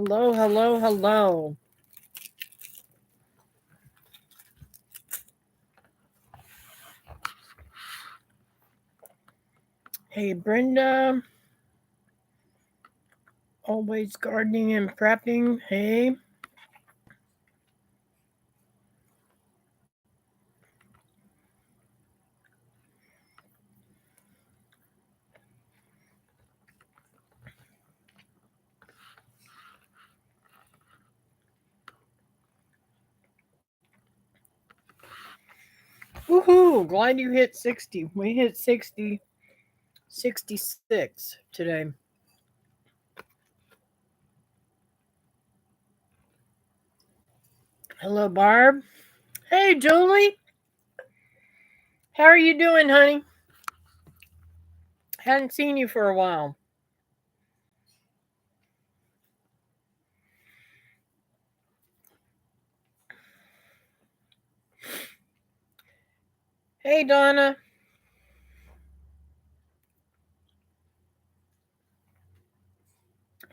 Hello, hello, hello. Hey, Brenda. Always gardening and prepping. Hey. Woohoo! Glad you hit 60. We hit 60, 66 today. Hello, Barb. Hey, Julie. How are you doing, honey? Hadn't seen you for a while. Hey, Donna.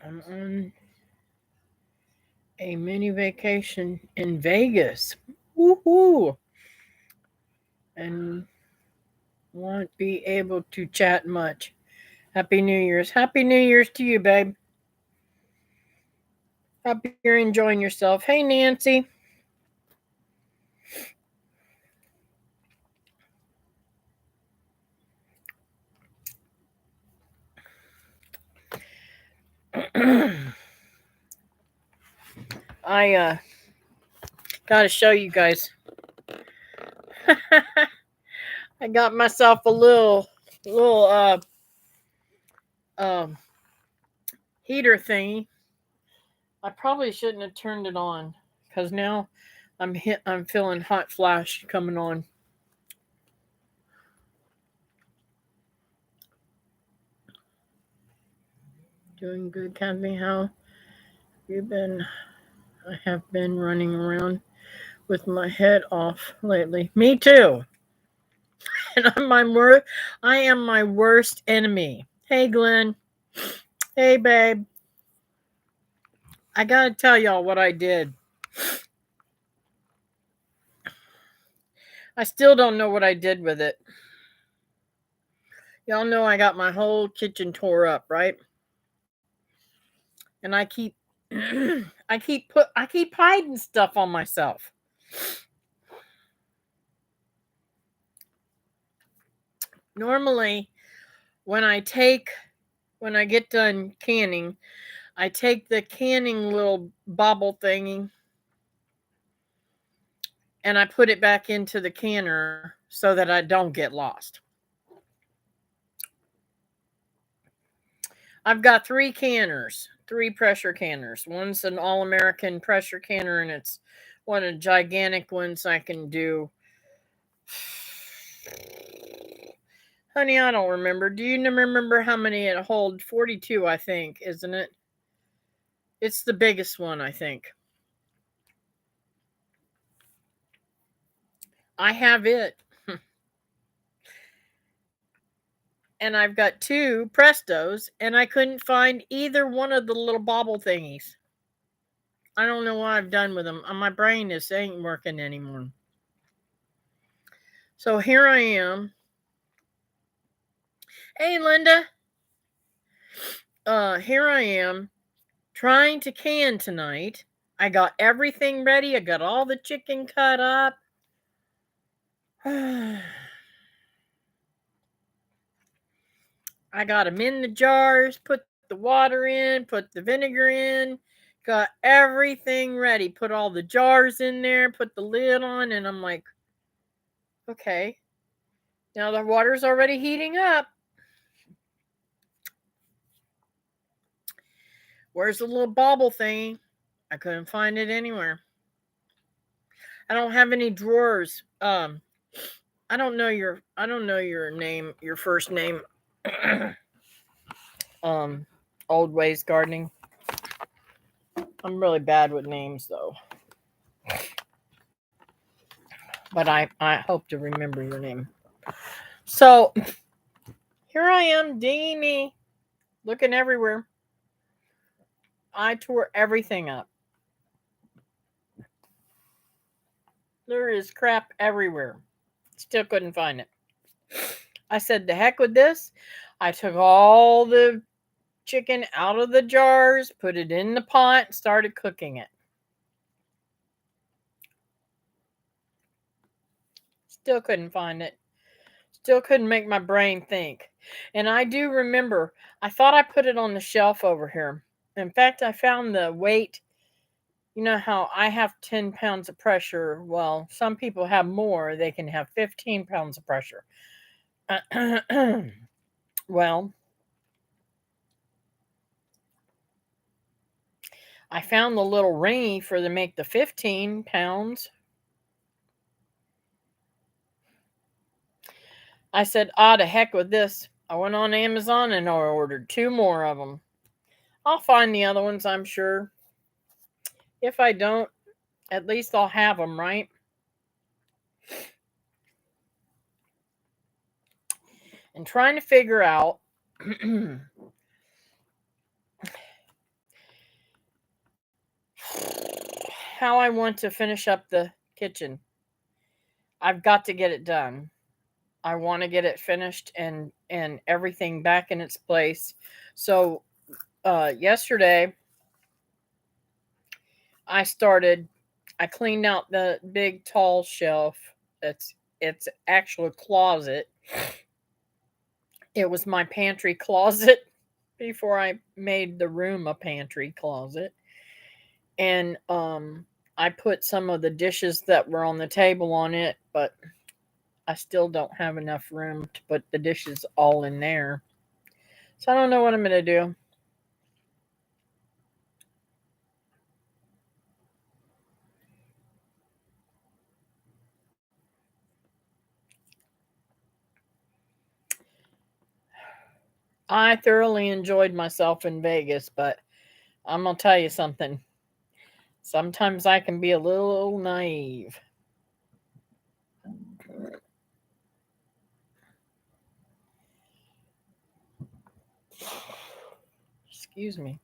I'm on a mini vacation in Vegas. Woohoo! And won't be able to chat much. Happy New Year's. Happy New Year's to you, babe. Hope you're enjoying yourself. Hey, Nancy. I gotta show you guys. I got myself a little um heater thingy. I probably shouldn't have turned it on because now I'm feeling hot flash coming on. Doing good, Kathy. How you been? I have been running around with my head off lately. Me too. And I am my worst enemy. Hey, Glenn. Hey, babe. I gotta tell y'all what I did. I still don't know what I did with it. Y'all know I got my whole kitchen tore up, right? And I keep I keep hiding stuff on myself. Normally, when I get done canning, I take the canning little bobble thingy and I put it back into the canner so that I don't get lost. I've got 3 canners, 3 pressure canners. One's an all-American pressure canner, and it's one of the gigantic ones I can do. Honey, I don't remember. Do you remember how many it holds? 42, I think, isn't it? It's the biggest one, I think. I have it. And I've got 2 Prestos, and I couldn't find either one of the little bobble thingies. I don't know what I've done with them. My brain ain't working anymore. So here I am. Hey, Linda. Here I am trying to can tonight. I got everything ready. I got all the chicken cut up. I got them in the jars, put the water in, put the vinegar in, got everything ready, put all the jars in there, put the lid on, and I'm like, okay, now the water's already heating up. Where's the little bobble thing? I couldn't find it anywhere. I don't have any drawers. I don't know your name, your first name. Old Ways Gardening. I'm really bad with names though. But I hope to remember your name. So here I am, Deanie, looking everywhere. I tore everything up. There is crap everywhere. Still couldn't find it. I said, the heck with this. I took all the chicken out of the jars, put it in the pot, and started cooking it. Still couldn't find it. Still couldn't make my brain think. And I do remember, I thought I put it on the shelf over here. In fact, I found the weight. You know how I have 10 pounds of pressure? Well, some people have more. They can have 15 pounds of pressure. Well, I found the little ringy for to make the 15 pounds. I said, to heck with this. I went on Amazon and I ordered 2 more of them. I'll find the other ones, I'm sure. If I don't, at least I'll have them, right? And trying to figure out how I want to finish up the kitchen. I've got to get it done. I want to get it finished and everything back in its place. So yesterday I cleaned out the big tall shelf. It's actual closet. It was my pantry closet before I made the room a pantry closet. And I put some of the dishes that were on the table on it, but I still don't have enough room to put the dishes all in there. So I don't know what I'm going to do. I thoroughly enjoyed myself in Vegas, but I'm going to tell you something. Sometimes I can be a little naive. Excuse me.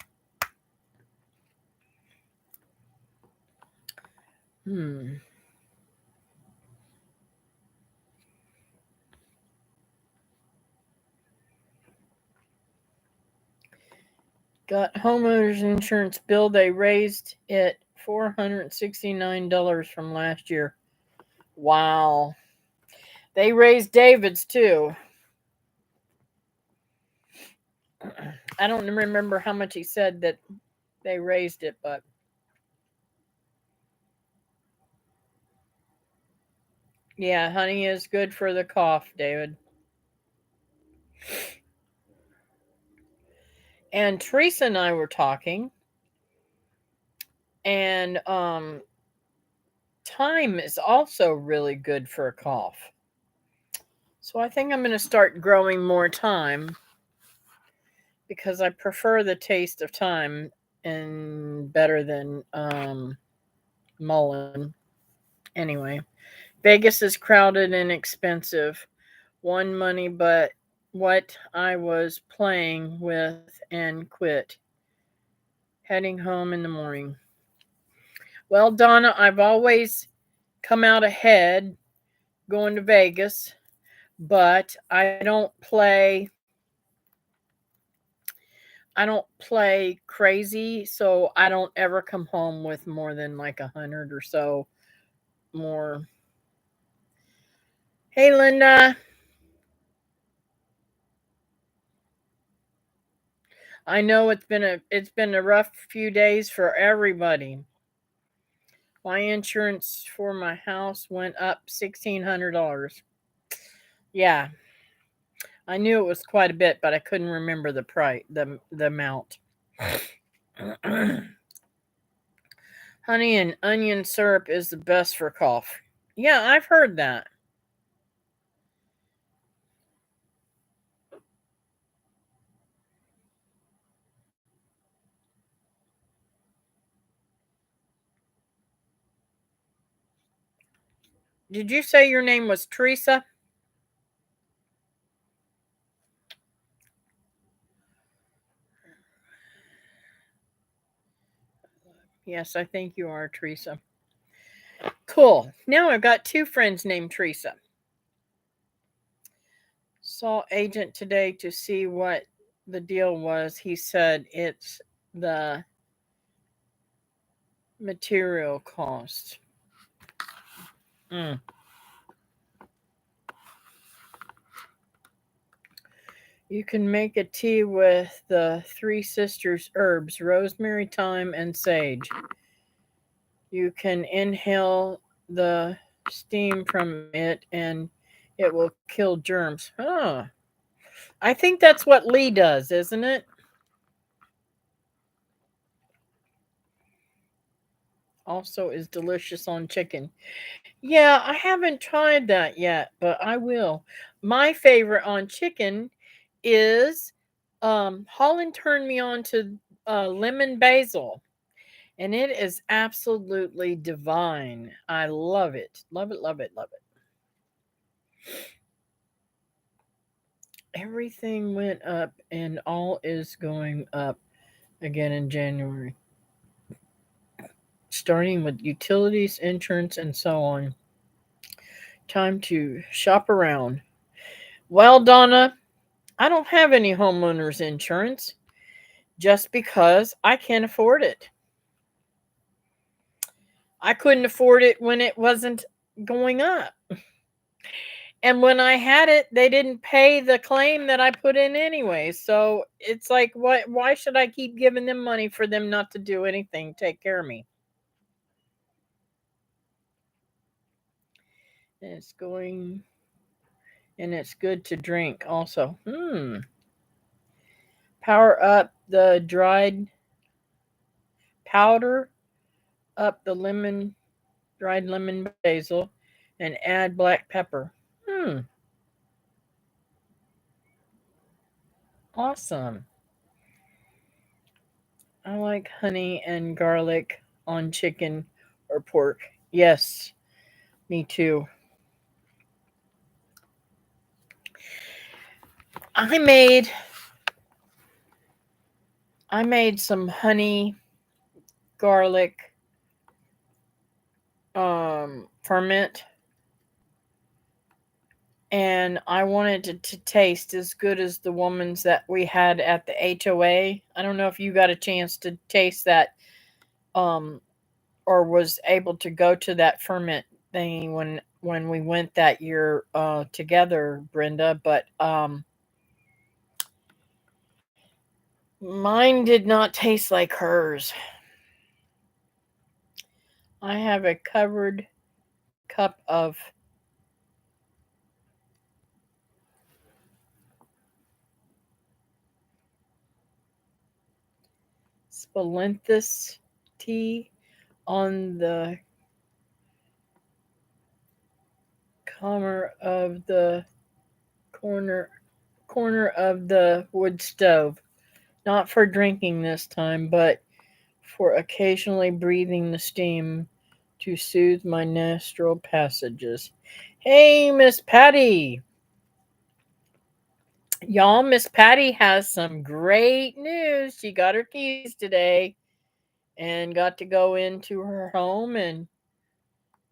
Got homeowners insurance bill. They raised it $469 from last year. Wow. They raised David's too. I don't remember how much he said that they raised it, but yeah, honey is good for the cough, David. And Teresa and I were talking, and thyme is also really good for a cough. So I think I'm going to start growing more thyme because I prefer the taste of thyme and better than mullein. Anyway, Vegas is crowded and expensive. Won money, but what I was playing with and quit. Heading home in the morning. Well, Donna, I've always come out ahead going to Vegas, but I don't play crazy, so I don't ever come home with more than like 100 or so more. Hey, Linda. I know it's been a rough few days for everybody. My insurance for my house went up $1,600. Yeah, I knew it was quite a bit, but I couldn't remember the price, the amount. Honey and onion syrup is the best for cough. Yeah, I've heard that. Did you say your name was Teresa? Yes, I think you are, Teresa. Cool. Now I've got two friends named Teresa. Saw agent today to see what the deal was. He said it's the material cost. Mm. You can make a tea with the Three Sisters herbs, rosemary, thyme, and sage. You can inhale the steam from it and it will kill germs. Oh, I think that's what Lee does, isn't it? Also is delicious on chicken. Yeah, I haven't tried that yet, but I will. My favorite on chicken is Holland turned me on to lemon basil, and it is absolutely divine. I love it. Love it, love it, love it. Everything went up and all is going up again in January, starting with utilities, insurance, and so on. Time to shop around. Well, Donna, I don't have any homeowners insurance just because I can't afford it. I couldn't afford it when it wasn't going up. And when I had it, they didn't pay the claim that I put in anyway. So it's like, what? Why should I keep giving them money for them not to do anything, take care of me? And it's going, and it's good to drink also. Power up the dried powder, up the lemon, dried lemon basil, and add black pepper. Hmm, awesome. I like honey and garlic on chicken or pork. Yes, me too. I made I made some honey garlic ferment, and I wanted it to taste as good as the woman's that we had at the HOA. I don't know if you got a chance to taste that um or was able to go to that ferment thing when we went that year together, Brenda, but mine did not taste like hers. I have a covered cup of Spillenthus tea on the corner of the corner corner of the wood stove. Not for drinking this time, but for occasionally breathing the steam to soothe my nostril passages. Hey, Miss Patty. Y'all, Miss Patty has some great news. She got her keys today and got to go into her home and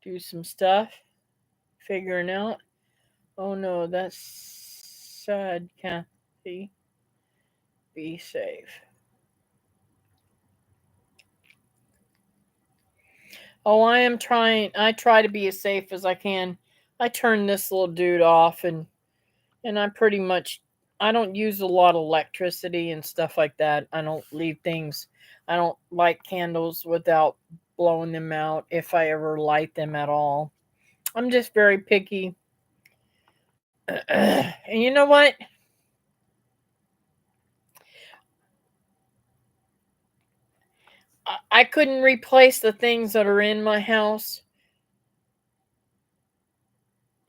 do some stuff, figuring out. Oh no, that's sad, Kathy. Be safe. Oh, I am trying. I try to be as safe as I can. I turn this little dude off and I pretty much I don't use a lot of electricity and stuff like that. I don't leave things. I don't light candles without blowing them out if I ever light them at all. I'm just very picky. And you know what? I couldn't replace the things that are in my house,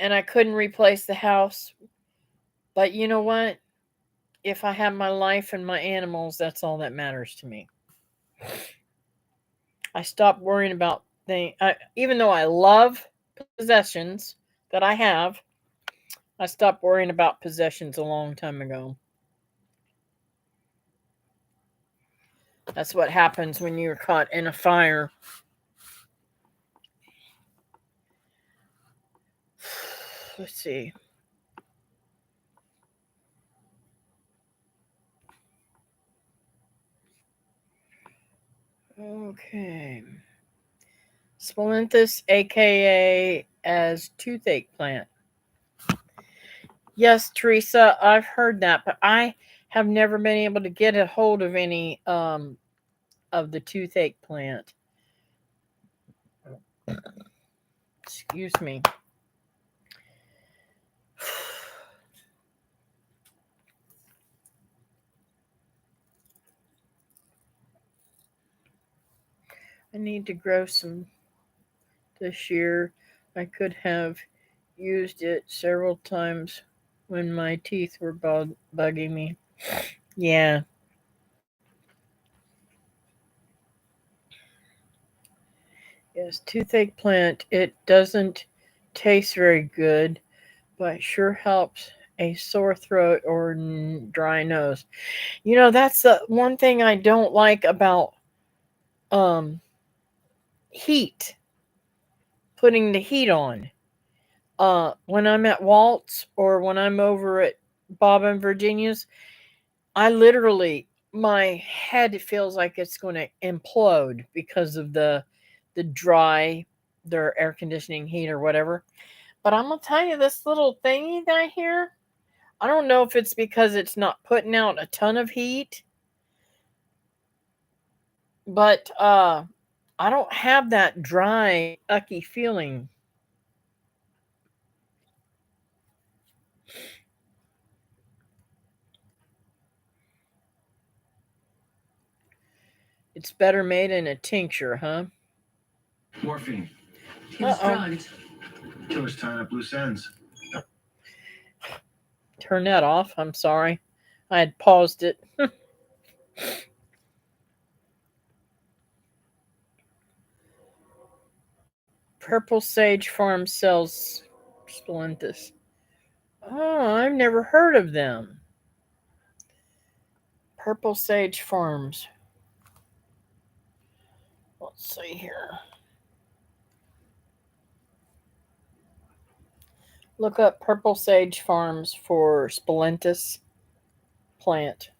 and I couldn't replace the house. But you know what? If I have my life and my animals, that's all that matters to me. I stopped worrying about things. Even though I love possessions that I have, I stopped worrying about possessions a long time ago. That's what happens when you're caught in a fire. Let's see. Okay. Splenthus, aka as toothache plant. Yes, Teresa, I've heard that, but I have never been able to get a hold of any of the toothache plant. Excuse me. I need to grow some this year. I could have used it several times when my teeth were bugging me. Yeah. Yes, toothache plant. It doesn't taste very good, but sure helps a sore throat or dry nose. You know, that's the one thing I don't like about um heat, putting the heat on. When I'm at Walt's or when I'm over at Bob and Virginia's, I literally my head feels like it's going to implode because of the dry their air conditioning heat or whatever. But I'm gonna tell you, this little thingy that I hear, I don't know if it's because it's not putting out a ton of heat, but I don't have that dry, ucky feeling. It's better made in a tincture, huh? Morphine. He was drugged. Killer's tying up loose ends. Turn that off. I'm sorry. I had paused it. Purple Sage Farm sells Splenthus. Oh, I've never heard of them. Purple Sage Farms. Let's see here. Look up Purple Sage Farms for Splenthus plant.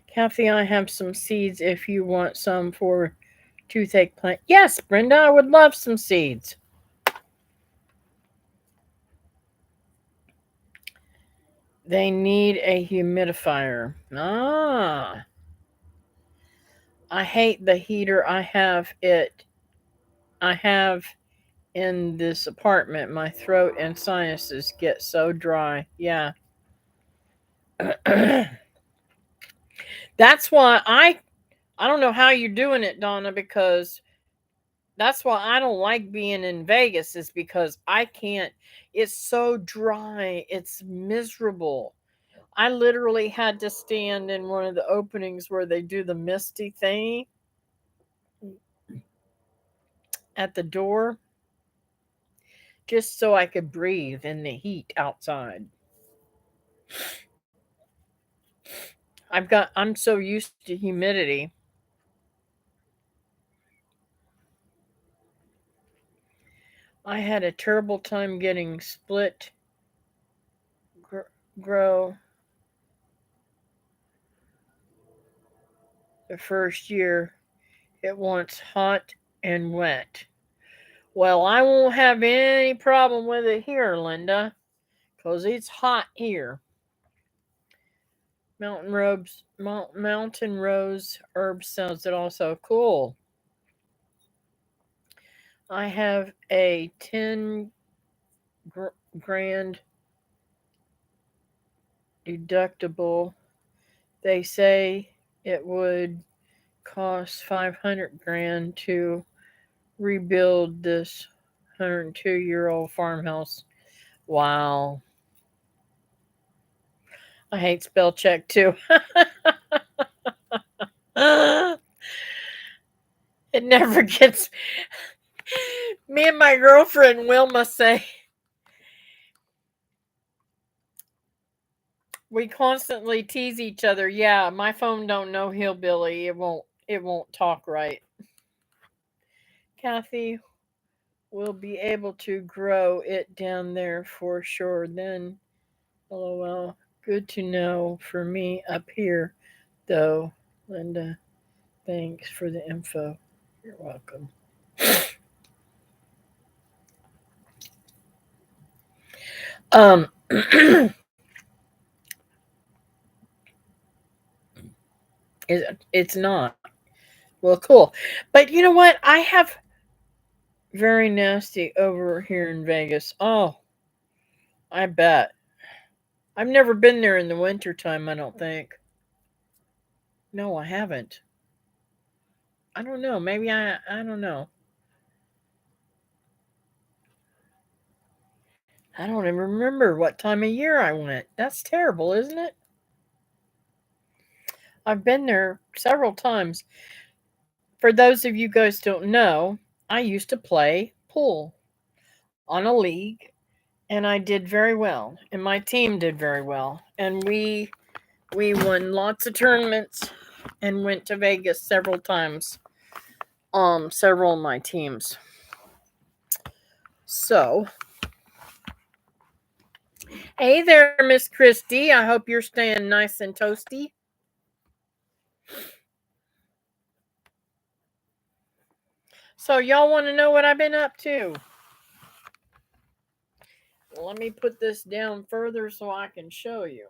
Kathy, I have some seeds if you want some for toothache plant. Yes, Brenda, I would love some seeds. They need a humidifier. Ah. I hate the heater I have in this apartment. My throat and sinuses get so dry. Yeah. That's why I don't know how you're doing it, Donna, because that's why I don't like being in Vegas, is because I can't. It's so dry. It's miserable. I literally had to stand in one of the openings where they do the misty thing at the door just so I could breathe in the heat outside. I'm so used to humidity. I had a terrible time getting split grow the first year. It wants hot and wet. Well, I won't have any problem with it here, Linda, because it's hot here. Mountain Rose herb sells it also. Cool. I have a 10 grand deductible. They say it would cost 500 grand to rebuild this 102-year-old farmhouse. Wow. I hate spell check too. It never gets. Me and my girlfriend Wilma say we constantly tease each other. Yeah, my phone don't know hillbilly. It won't talk right. Kathy will be able to grow it down there for sure then. LOL. Good to know for me up here though. Linda, thanks for the info. You're welcome. It's not. Well, cool. But you know what? I have very nasty over here in Vegas. Oh, I bet. I've never been there in the winter time, I don't think. No, I haven't. I don't know. Maybe I don't know. I don't even remember what time of year I went. That's terrible, isn't it? I've been there several times. For those of you guys don't know, I used to play pool on a league and I did very well and my team did very well and we won lots of tournaments and went to Vegas several times. Several of my teams. So, hey there, Miss Christie. I hope you're staying nice and toasty. So, y'all want to know what I've been up to? Let me put this down further so I can show you.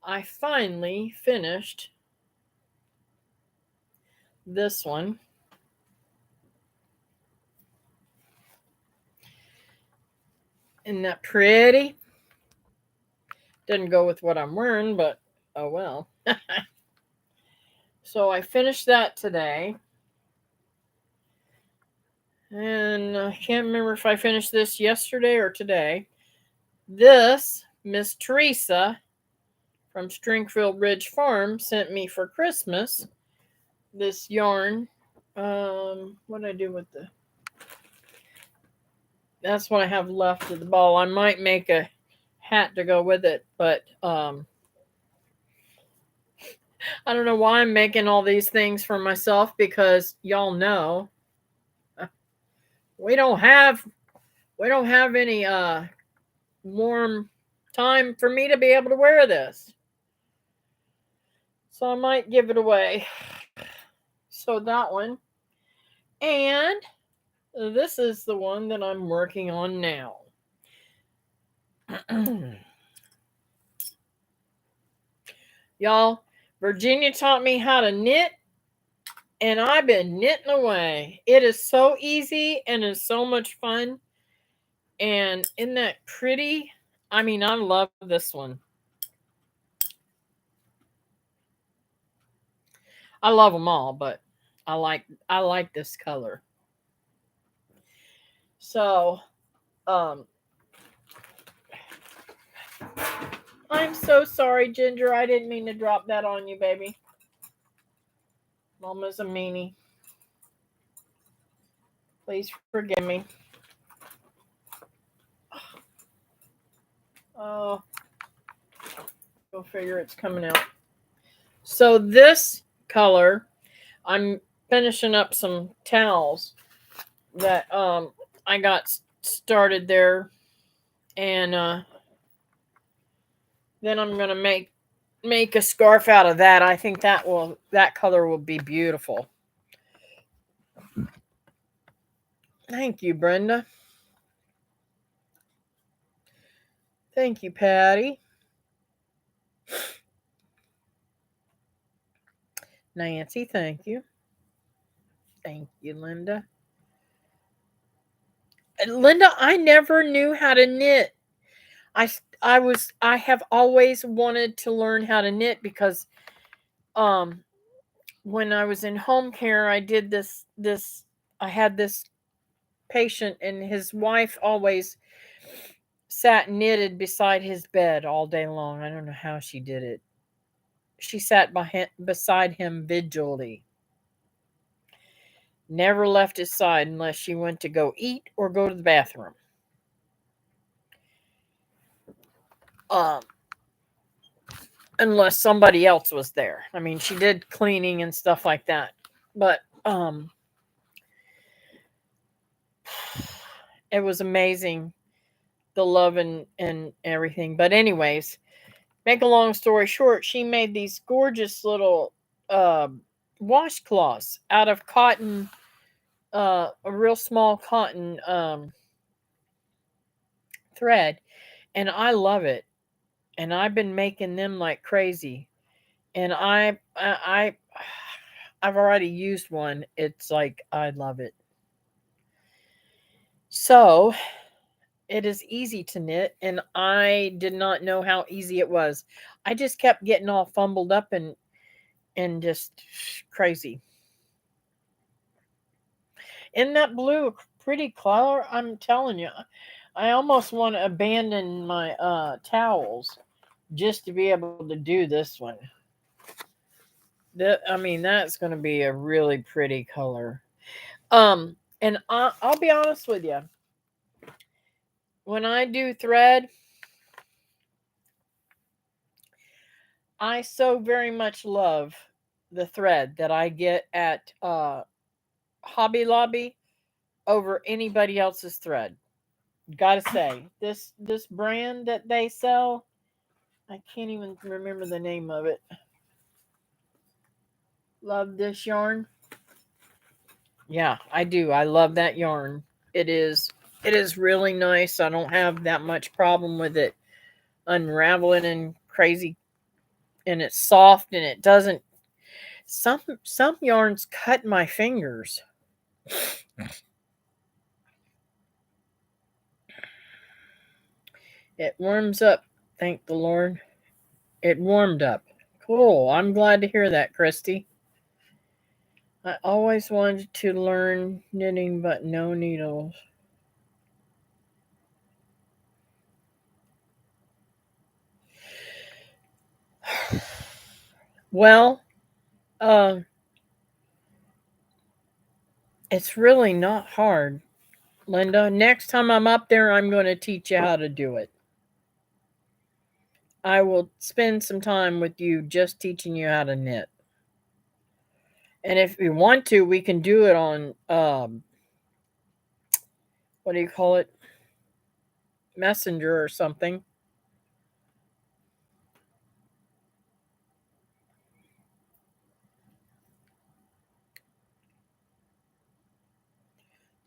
I finally finished this one. Isn't that pretty? Didn't go with what I'm wearing, but oh well. So I finished that today. And I can't remember if I finished this yesterday or today. This, Miss Teresa from Stringfield Ridge Farm sent me for Christmas. This yarn. What did I do with the... That's what I have left of the ball. I might make a hat to go with it, but I don't know why I'm making all these things for myself because y'all know we don't have any warm time for me to be able to wear this. So I might give it away. So that one. And this is the one that I'm working on now. Y'all, Virginia taught me how to knit, and I've been knitting away. It is so easy and is so much fun. And isn't that pretty? I mean, I love this one. I love them all, but I like this color. So, I'm so sorry, Ginger. I didn't mean to drop that on you, baby. Mama's a meanie. Please forgive me. Oh, go figure it's coming out. So this color, I'm finishing up some towels that I got started there, and then I'm gonna make a scarf out of that. I think that color will be beautiful. Thank you, Brenda. Thank you, Patty. Nancy, thank you. Thank you, Linda. Linda, I never knew how to knit. I have always wanted to learn how to knit because um when I was in home care, I did this I had this patient and his wife always sat knitted beside his bed all day long. I don't know how she did it. She sat beside him vigilantly. Never left his side unless she went to go eat or go to the bathroom. Um, unless somebody else was there. I mean, she did cleaning and stuff like that. But it was amazing, the love and everything. But anyways, make a long story short, she made these gorgeous little uh, washcloths out of cotton, a real small cotton thread, and I love it. And I've been making them like crazy. And I've already used one. It's like I love it. So it is easy to knit, and I did not know how easy it was. I just kept getting all fumbled up and just crazy. Isn't that blue a pretty color? I'm telling you, I almost want to abandon my towels just to be able to do this one. I mean, that's going to be a really pretty color. And I'll be honest with you. When I do thread, I so very much love the thread that I get at Hobby Lobby over anybody else's thread. Gotta say, this brand that they sell, I can't even remember the name of it. Love this yarn. Yeah, I do. I love that yarn. It is it is really nice. I don't have that much problem with it unraveling and crazy, and it's soft and it doesn't some yarns cut my fingers. It warms up, thank the Lord. It warmed up. Cool. I'm glad to hear that, Christy. I always wanted to learn knitting, but no needles. Well, uh, it's really not hard, Linda. Next time I'm up there, I'm going to teach you how to do it. I will spend some time with you just teaching you how to knit. And if we want to, we can do it on, what do you call it? Messenger or something.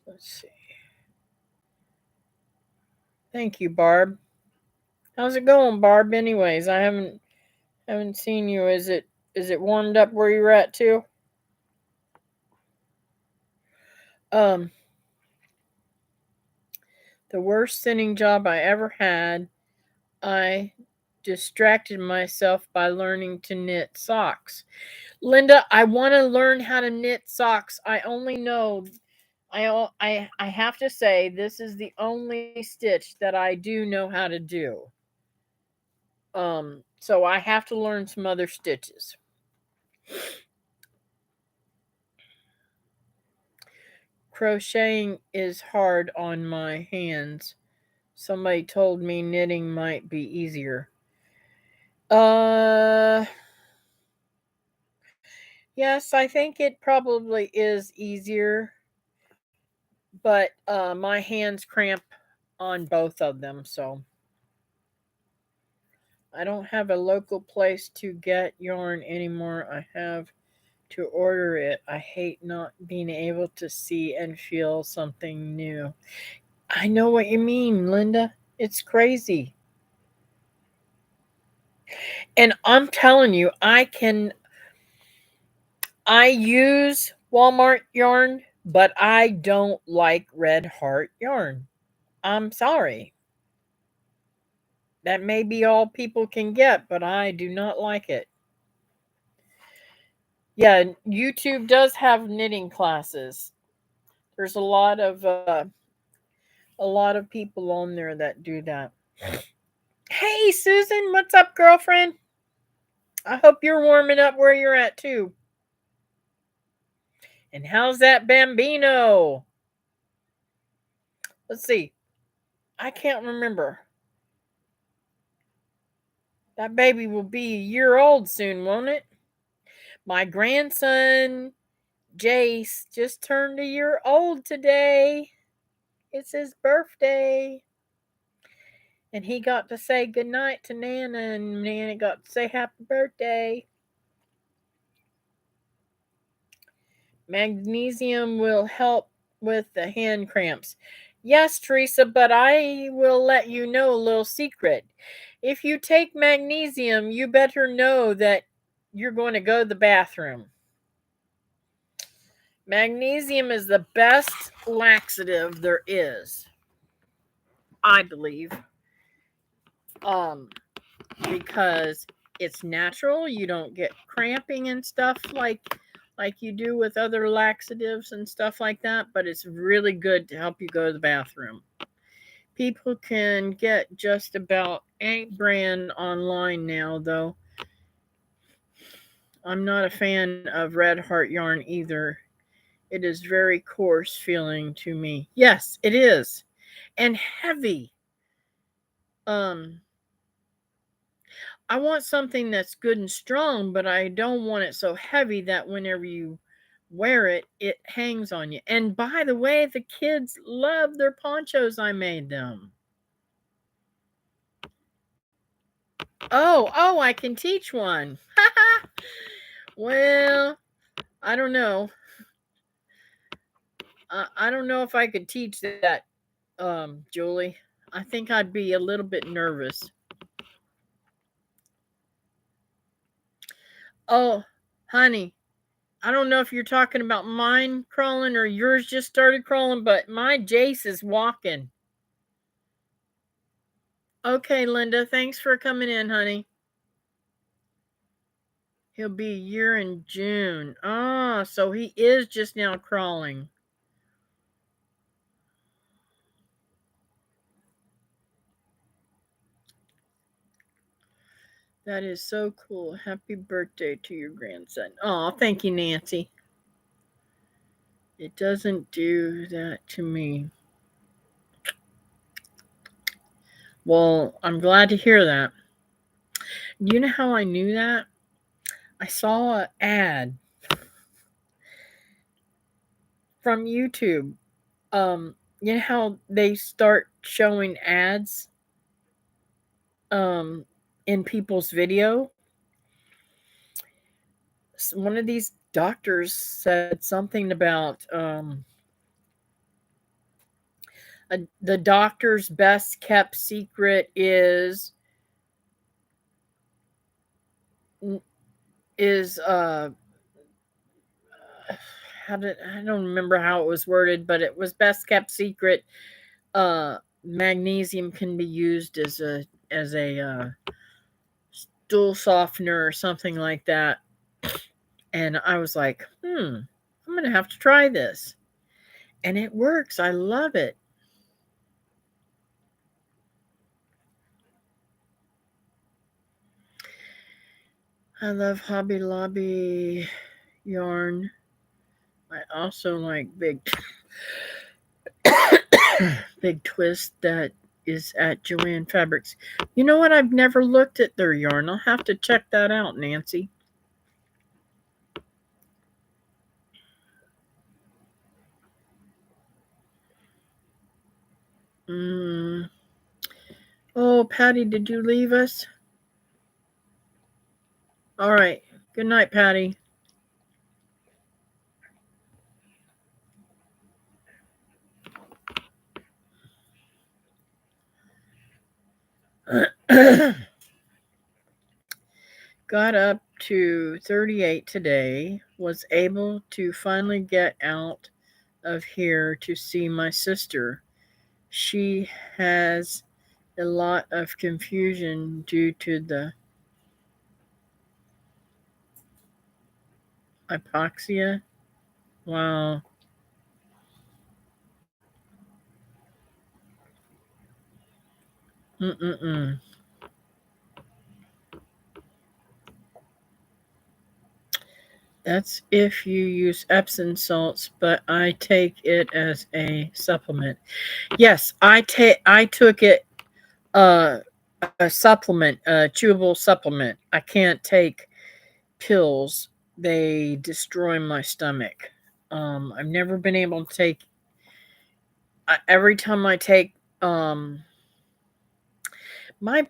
Let's see. Thank you, Barb. How's it going, Barb? Anyways, I haven't seen you. Is it warmed up where you're at too? Um, the worst sitting job I ever had, I distracted myself by learning to knit socks. Linda, I want to learn how to knit socks. I only know I have to say this is the only stitch that I do know how to do. So I have to learn some other stitches. Crocheting is hard on my hands. Somebody told me knitting might be easier. Uh yes, I think it probably is easier, but my hands cramp on both of them, so I don't have a local place to get yarn anymore. I have to order it. I hate not being able to see and feel something new. I know what you mean, Linda. It's crazy. And I'm telling you, I use Walmart yarn, but I don't like Red Heart yarn. I'm sorry. That may be all people can get, but I do not like it. Yeah, YouTube does have knitting classes. There's a lot of people on there that do that. Hey Susan, what's up, girlfriend? I hope you're warming up where you're at too. And how's that bambino? Let's see. I can't remember. That baby will be a year old soon, won't it? My grandson, Jace, just turned a year old today. It's his birthday. And he got to say goodnight to Nana, and Nana got to say happy birthday. Magnesium will help with the hand cramps. Yes, Teresa, but I will let you know a little secret. If you take magnesium, you better know that you're going to go to the bathroom. Magnesium is the best laxative there is, I believe. Because it's natural, you don't get cramping and stuff like you do with other laxatives and stuff like that, but it's really good to help you go to the bathroom. People can get just about any brand online now, though. I'm not a fan of Red Heart yarn either. It is very coarse feeling to me. Yes, it is. And heavy. I want something that's good and strong, but I don't want it so heavy that whenever you wear it, it hangs on you. And by the way, the kids love their ponchos I made them. Oh, I can teach one. Well, I don't know. I don't know if I could teach that, Julie. I think I'd be a little bit nervous. Oh, honey, I don't know if you're talking about mine crawling or yours just started crawling, but my Jace is walking. Okay, Linda, thanks for coming in, honey. He'll be a year in June. Ah, so he is just now crawling. That is so cool. Happy birthday to your grandson. Oh, thank you, Nancy. It doesn't do that to me. Well, I'm glad to hear that. You know how I knew that? I saw an ad from YouTube. You know how they start showing ads in people's video? One of these doctors said something about the doctor's best kept secret is I don't remember how it was worded, but it was best kept secret. Magnesium can be used as a stool softener or something like that. And I was like, I'm gonna have to try this. And it works. I love it. I love Hobby Lobby yarn. I also like big twist that is at Joanne Fabrics. You know what? I've never looked at their yarn. I'll have to check that out, Nancy. Oh, Patty, did you leave us? All right. Good night, Patty. Got up to 38 today. Was able to finally get out of here to see my sister. She has a lot of confusion due to the hypoxia. Wow. Mm-mm-mm. That's if you use Epsom salts, but I take it as a supplement. Yes, I took it uh a supplement, a chewable supplement. I can't take pills. They destroy my stomach. I've never been able to take every time I take my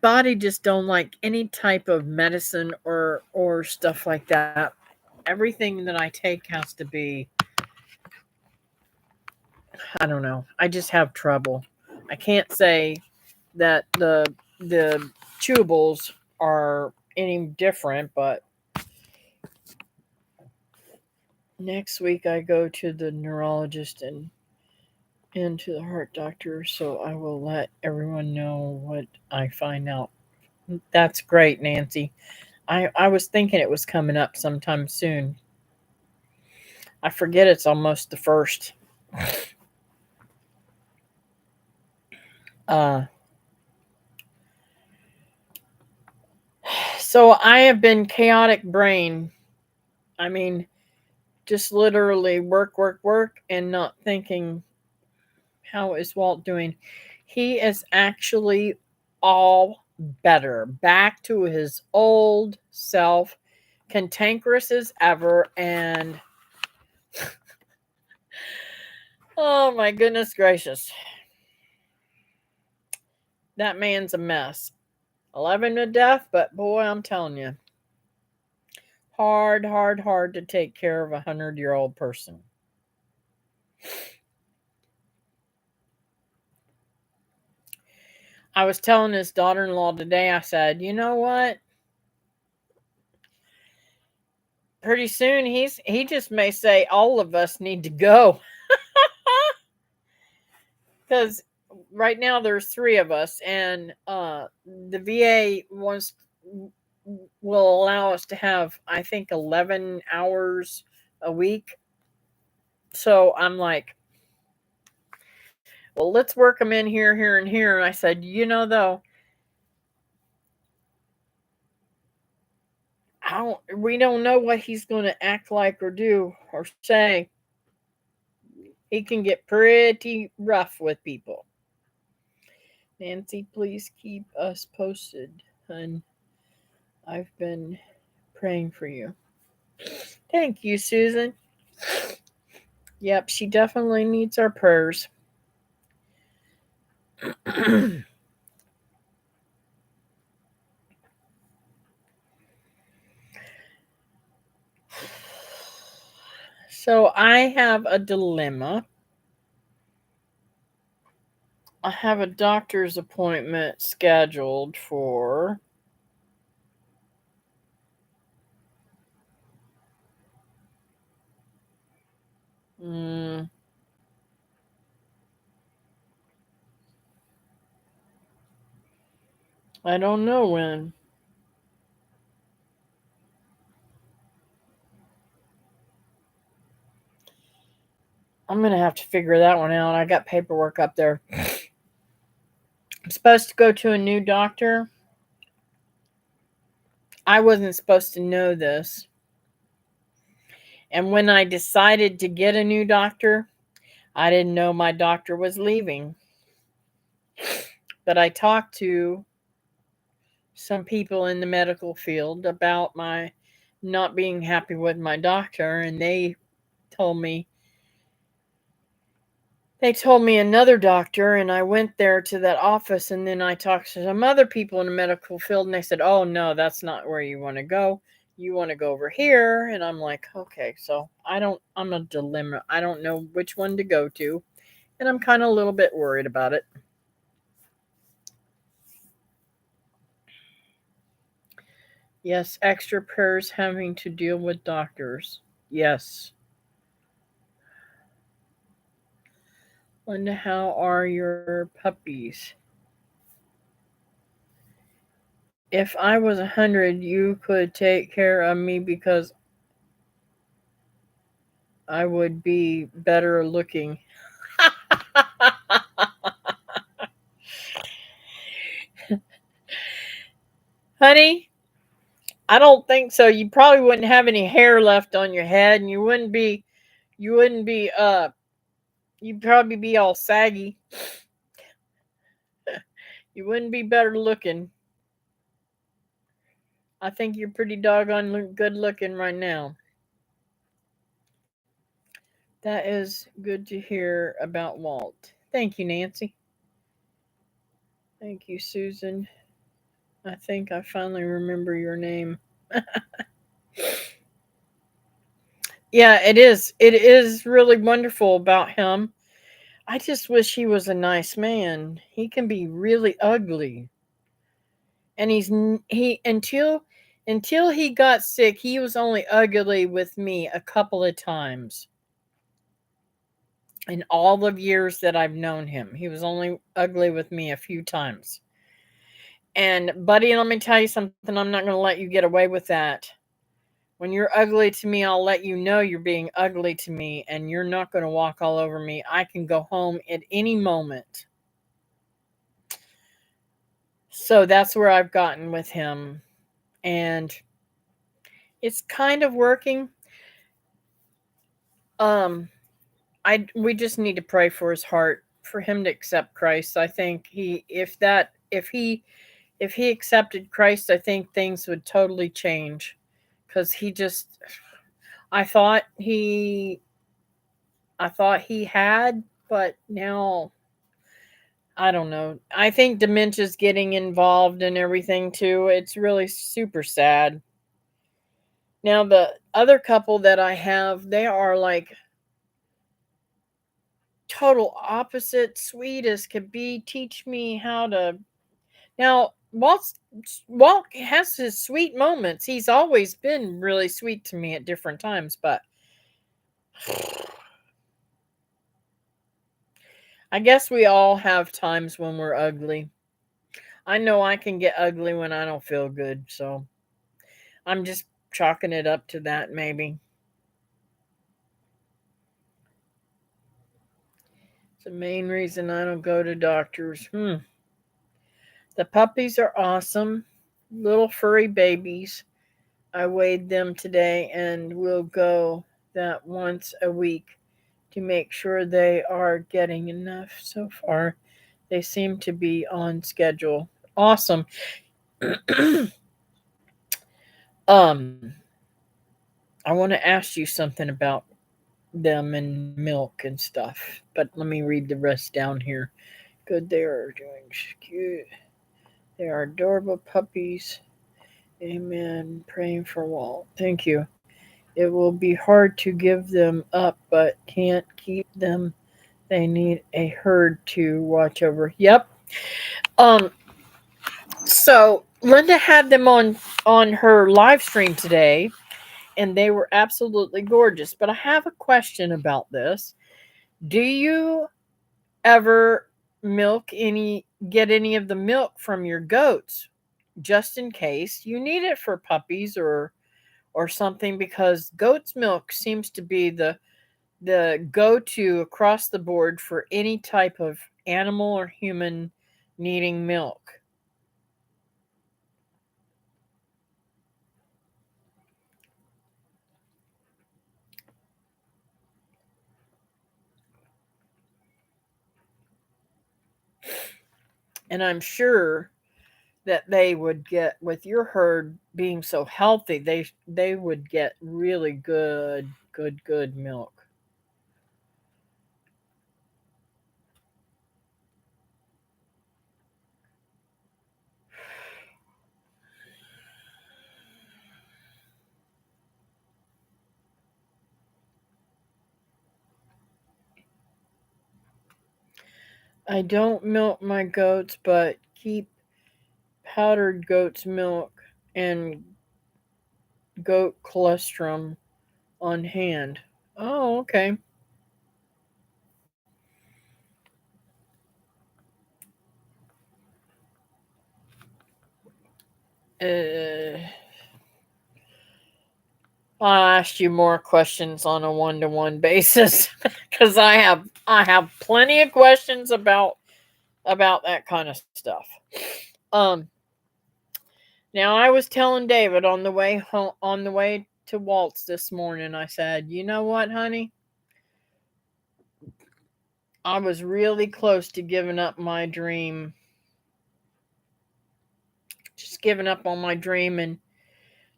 body just don't like any type of medicine or stuff like that. Everything that I take has to be, I don't know. I just have trouble. I can't say that the chewables are any different, but next week I go to the neurologist and to the heart doctor, so I will let everyone know what I find out. That's great, Nancy. I was thinking it was coming up sometime soon. I forget it's almost the first. Uh, so I have been chaotic brain. I mean, just literally work, work, work, and not thinking, how is Walt doing? He is actually all better, back to his old self, cantankerous as ever, and oh my goodness gracious, that man's a mess. I love him to death, but boy, I'm telling you, hard, hard, hard to take care of 100-year-old person. I was telling his daughter-in-law today, I said, you know what? Pretty soon he just may say all of us need to go. Because right now there's three of us, and the VA will allow us to have, I think, 11 hours a week. So I'm like, well, let's work them in here, here, and here. And I said, though, we don't know what he's going to act like or do or say. He can get pretty rough with people. Nancy, please keep us posted, hun. I've been praying for you. Thank you, Susan. Yep, she definitely needs our prayers. So I have a dilemma. I have a doctor's appointment scheduled for I don't know when. I'm going to have to figure that one out. I got paperwork up there. I'm supposed to go to a new doctor. I wasn't supposed to know this. And when I decided to get a new doctor, I didn't know my doctor was leaving. But I talked to some people in the medical field about my not being happy with my doctor, and told me another doctor, and I went there to that office, and then I talked to some other people in the medical field, and they said, oh no, that's not where you want to go. You want to go over here. And I'm like, okay. So I'm a dilemma. I don't know which one to go to, and I'm kind of a little bit worried about it. Yes, extra prayers having to deal with doctors. Yes. Linda, how are your puppies? If I was 100, you could take care of me because I would be better looking. Honey, I don't think so. You probably wouldn't have any hair left on your head, and you wouldn't be you'd probably be all saggy. You wouldn't be better looking. I think you're pretty doggone good looking right now. That is good to hear about Walt. Thank you, Nancy. Thank you, Susan. I think I finally remember your name. Yeah, it is. It is really wonderful about him. I just wish he was a nice man. He can be really ugly. And he until he got sick, he was only ugly with me a couple of times. In all the years that I've known him, he was only ugly with me a few times. And buddy, let me tell you something, I'm not going to let you get away with that. When you're ugly to me, I'll let you know you're being ugly to me, and you're not going to walk all over me. I can go home at any moment. So that's where I've gotten with him. And it's kind of working. Um, we just need to pray for his heart, for him to accept Christ. I think if he accepted Christ, I think things would totally change. Because I thought he I thought he had, but now I don't know. I think dementia's getting involved in everything too. It's really super sad. Now the other couple that I have, they are like total opposite, sweet as could be. Teach me how to. Now Walt has his sweet moments. He's always been really sweet to me at different times, but I guess we all have times when we're ugly. I know I can get ugly when I don't feel good, so I'm just chalking it up to that maybe. It's the main reason I don't go to doctors. The puppies are awesome. Little furry babies. I weighed them today and will go that once a week to make sure they are getting enough. So far, they seem to be on schedule. Awesome. um, I want to ask you something about them and milk and stuff, but let me read the rest down here. Good, they are doing cute. They are adorable puppies. Amen. Praying for Walt. Thank you. It will be hard to give them up, but can't keep them. They need a herd to watch over. Yep. Um. So Linda had them on her live stream today, and they were absolutely gorgeous. But I have a question about this. Do you ever get any of the milk from your goats, just in case you need it for puppies or something, because goat's milk seems to be the go-to across the board for any type of animal or human needing milk. And I'm sure that they would get, with your herd being so healthy, they would get really good milk. I don't milk my goats, but keep powdered goat's milk and goat colostrum on hand. Oh, okay. Uh, I'll ask you more questions on a one-to-one basis because I have plenty of questions about that kind of stuff. Um, Now, I was telling David on the way home, on the way to Walt's this morning, I said, "You know what, honey? I was really close to giving up my dream, just giving up on my dream and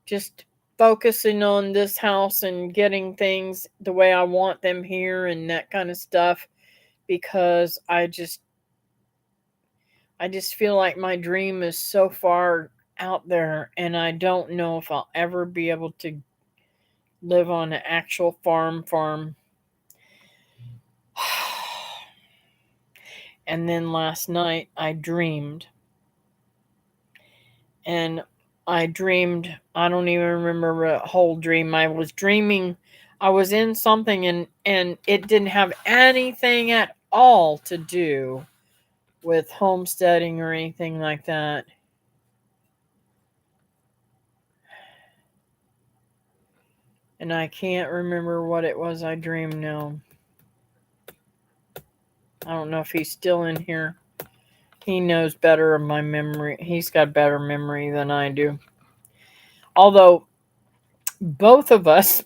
just focusing on this house and getting things the way I want them here and that kind of stuff because I just feel like my dream is so far out there and I don't know if I'll ever be able to live on an actual farm." And then last night and I dreamed, I don't even remember a whole dream. I was dreaming I was in something and it didn't have anything at all to do with homesteading or anything like that. And I can't remember what it was I dreamed now. I don't know if he's still in here. He knows better of my memory. He's got better memory than I do. Although both of us,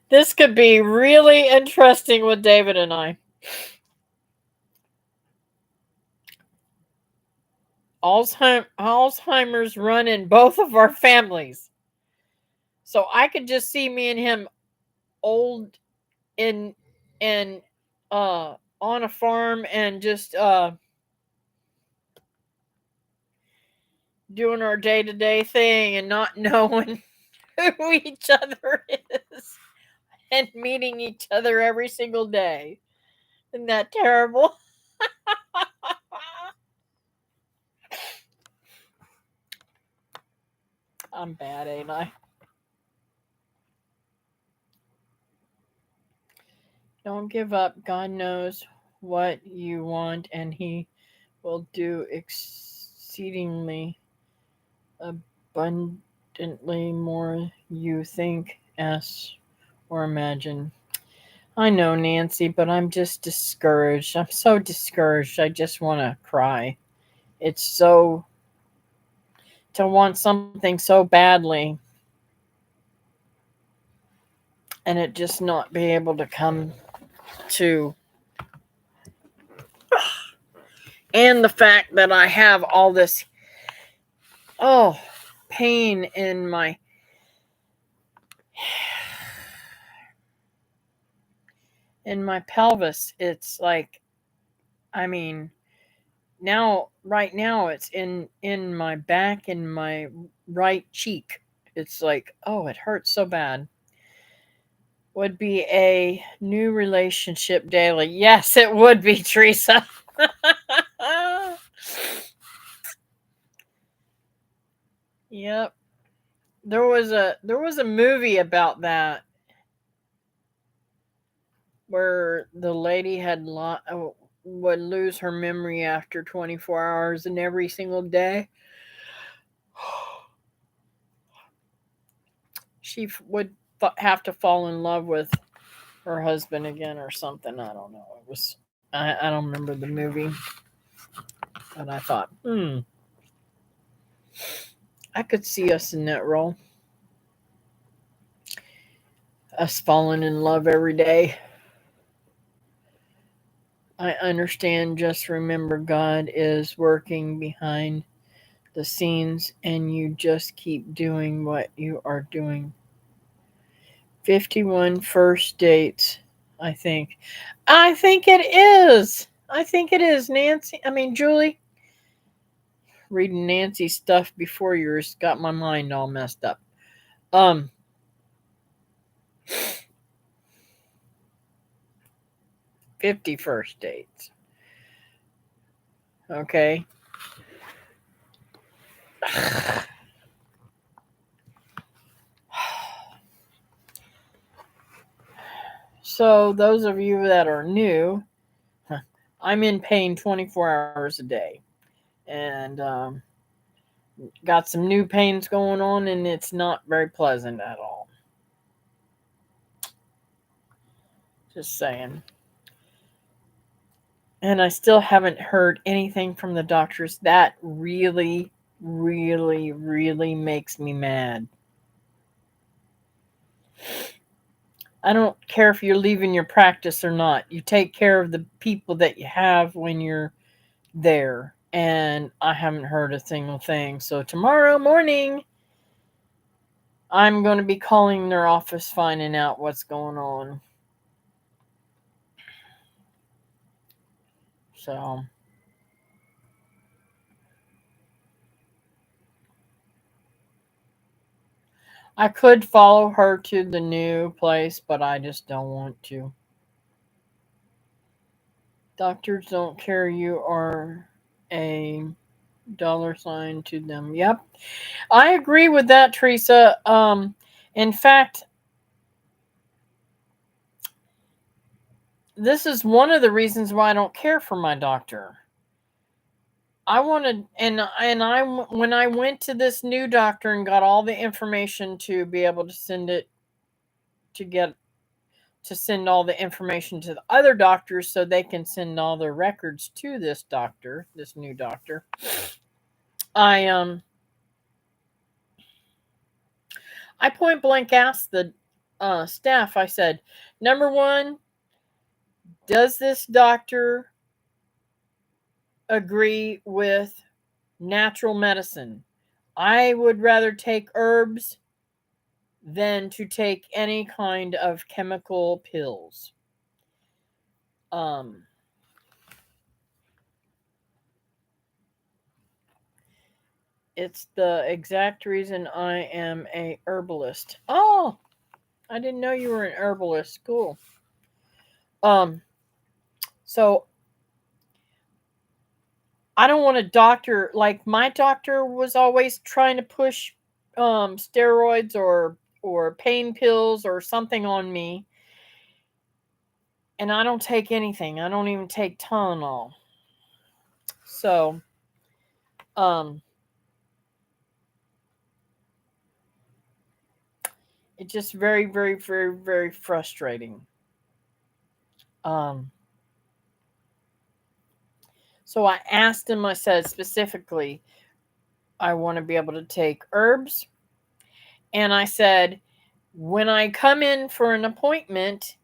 this could be really interesting with David and I. Alzheimer's run in both of our families. So I could just see me and him old in and on a farm and just doing our day-to-day thing and not knowing who each other is and meeting each other every single day. Isn't that terrible? I'm bad, ain't I? Don't give up. God knows what you want, and He will do exceedingly abundantly more you think, ask, or imagine. I know, Nancy, but I'm just discouraged. I'm so discouraged. I just want to cry. It's so to want something so badly and it just not be able to come to. And the fact that I have all this oh pain in my pelvis. It's like, I mean, now right now it's in my back and my right cheek. It's like, oh, it hurts so bad. Would be a new relationship daily. Yes, it would be, Teresa. Yep. There was a movie about that where the lady would lose her memory after 24 hours and every single day she would have to fall in love with her husband again or something. I don't know. I don't remember the movie, but I thought, I could see us in that role. Us falling in love every day. I understand. Just remember, God is working behind the scenes, and you just keep doing what you are doing. 51 first dates, I think. I think it is. I think it is, Nancy. I mean, Julie. Reading Nancy's stuff before yours got my mind all messed up. Um, 50 first dates. Okay. So, those of you that are new, I'm in pain 24 hours a day. And got some new pains going on, and it's not very pleasant at all. Just saying. And I still haven't heard anything from the doctors. That really really, really makes me mad. I don't care if you're leaving your practice or not. You take care of the people that you have when you're there. And I haven't heard a single thing. So tomorrow morning, I'm going to be calling their office, finding out what's going on. So I could follow her to the new place, but I just don't want to. Doctors don't care you are a $sign to them. Yep. I agree with that, Teresa. In fact, this is one of the reasons why I don't care for my doctor. I wanted, and I when I went to this new doctor and got all the information to be able to send it to get to send all the information to the other doctors so they can send all their records to this doctor, this new doctor. I I point blank asked the staff. I said, number one, does this doctor agree with natural medicine? I would rather take herbs than to take any kind of chemical pills. Um, it's the exact reason I am a herbalist. Oh, I didn't know you were an herbalist. Cool. So I don't want a doctor like my doctor was always trying to push steroids or pain pills or something on me. And I don't take anything. I don't even take Tylenol. So it's just very, very, very, very frustrating. Um so I asked him, I said specifically, I want to be able to take herbs. And I said, when I come in for an appointment,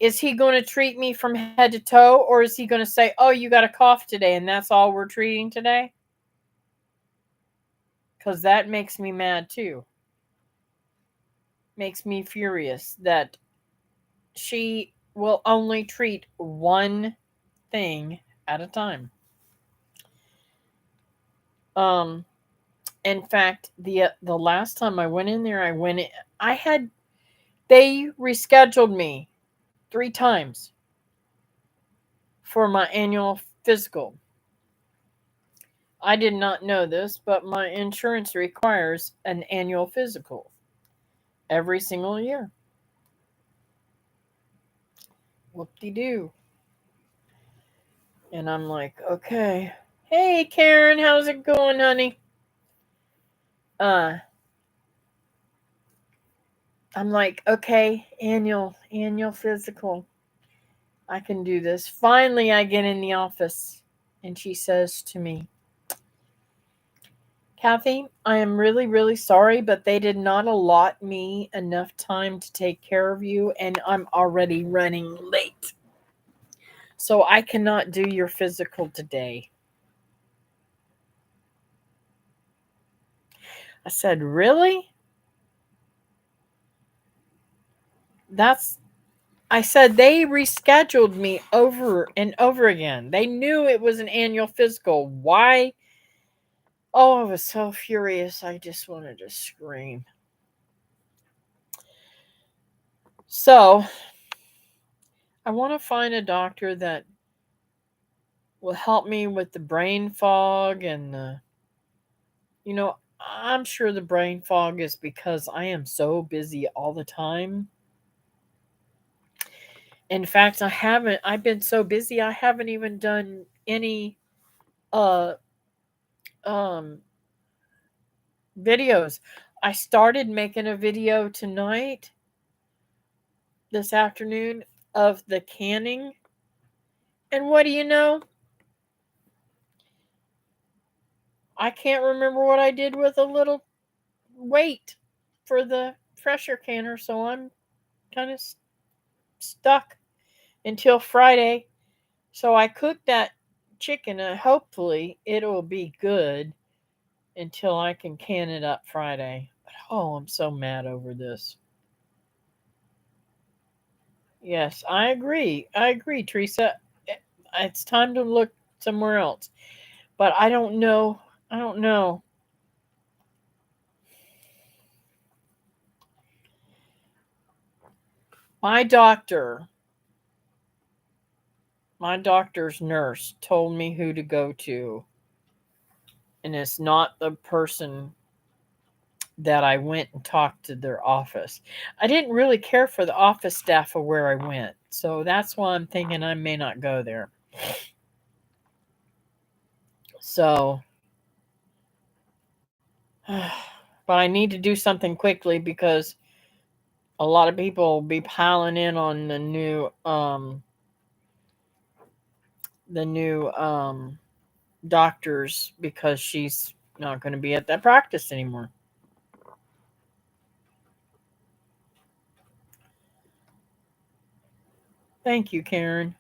is he going to treat me from head to toe, or is he going to say, oh, you got a cough today and that's all we're treating today? Because that makes me mad too. Makes me furious that she will only treat one thing at a time. Um, in fact, the last time I went in there, they rescheduled me 3 times for my annual physical. I did not know this, but my insurance requires an annual physical every single year. Whoop-de-doo. And I'm like, okay. Hey, Karen, how's it going, honey? I'm like, okay, annual physical. I can do this. Finally, I get in the office, and she says to me, Kathy, I am really, really sorry, but they did not allot me enough time to take care of you, and I'm already running late. So I cannot do your physical today. I said, really? I said, they rescheduled me over and over again. They knew it was an annual physical. Why? Oh, I was so furious. I just wanted to scream. So I want to find a doctor that will help me with the brain fog and I'm sure the brain fog is because I am so busy all the time. In fact, I've been so busy I haven't even done any uh um videos. I started making a video this afternoon of the canning. And what do you know? I can't remember what I did with a little weight for the pressure canner, so I'm kind of stuck until Friday. So I cooked that chicken and hopefully it'll be good until I can can it up Friday. But oh, I'm so mad over this. Yes, I agree. I agree, Teresa. It's time to look somewhere else. But I don't know. I don't know. My doctor, my doctor's nurse told me who to go to, and it's not the person that I went and talked to their office. I didn't really care for the office staff of where I went, so that's why I'm thinking I may not go there. So, but I need to do something quickly because a lot of people will be piling in on the new doctors because she's not going to be at that practice anymore. Thank you, Karen.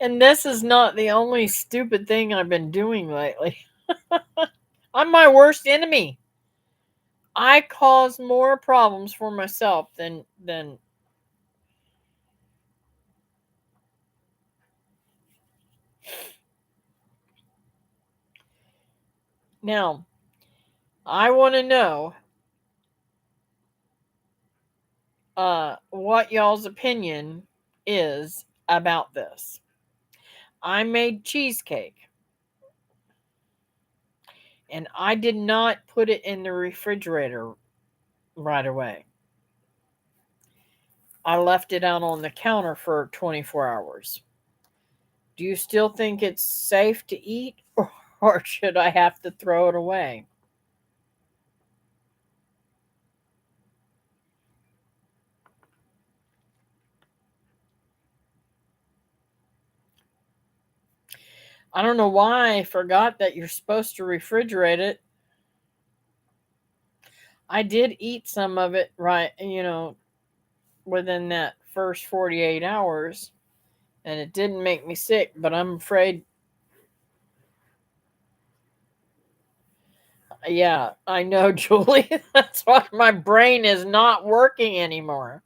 And this is not the only stupid thing I've been doing lately. I'm my worst enemy. I cause more problems for myself than now. I want to know what y'all's opinion is about this. I made cheesecake and I did not put it in the refrigerator right away. I left it out on the counter for 24 hours. Do you still think it's safe to eat or should I have to throw it away? I don't know why I forgot that you're supposed to refrigerate it. I did eat some of it right, within that first 48 hours, and it didn't make me sick, but I'm afraid, yeah, I know, Julie. That's why my brain is not working anymore.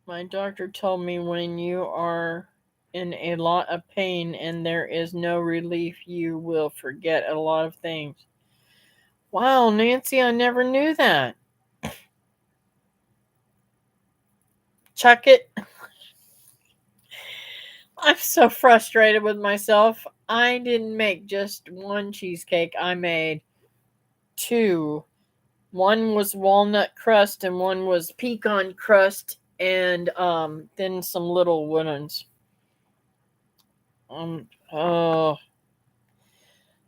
My doctor told me when you are in a lot of pain and there is no relief, you will forget a lot of things. Wow, Nancy, I never knew that. Chuck it. I'm so frustrated with myself. I didn't make just one cheesecake, I made two. One was walnut crust and one was pecan crust and then some little ones. Oh,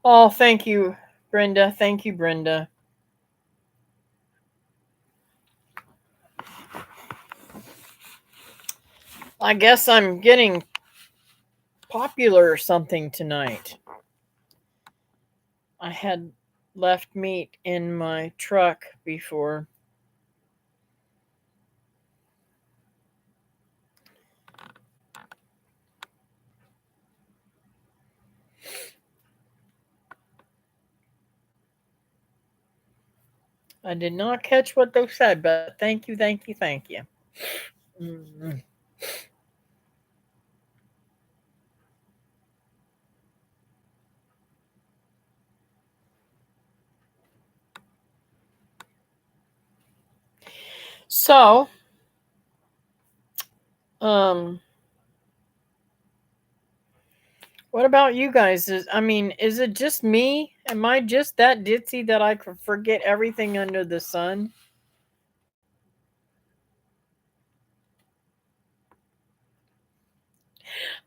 oh, thank you, Brenda. Thank you, Brenda. I guess I'm getting popular or something tonight. I had left meat in my truck before. I did not catch what they said, but thank you, thank you, thank you. Mm-hmm. So, um, what about you guys? Is it just me? Am I just that ditzy that I could forget everything under the sun?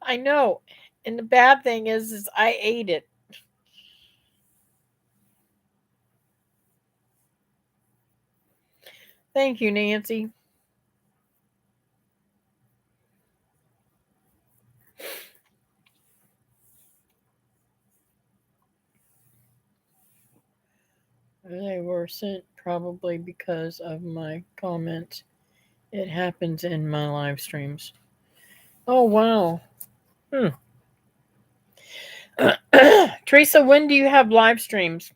I know. And the bad thing is I ate it. Thank you, Nancy. They were sent probably because of my comments. It happens in my live streams. Oh, wow. Teresa, when do you have live streams?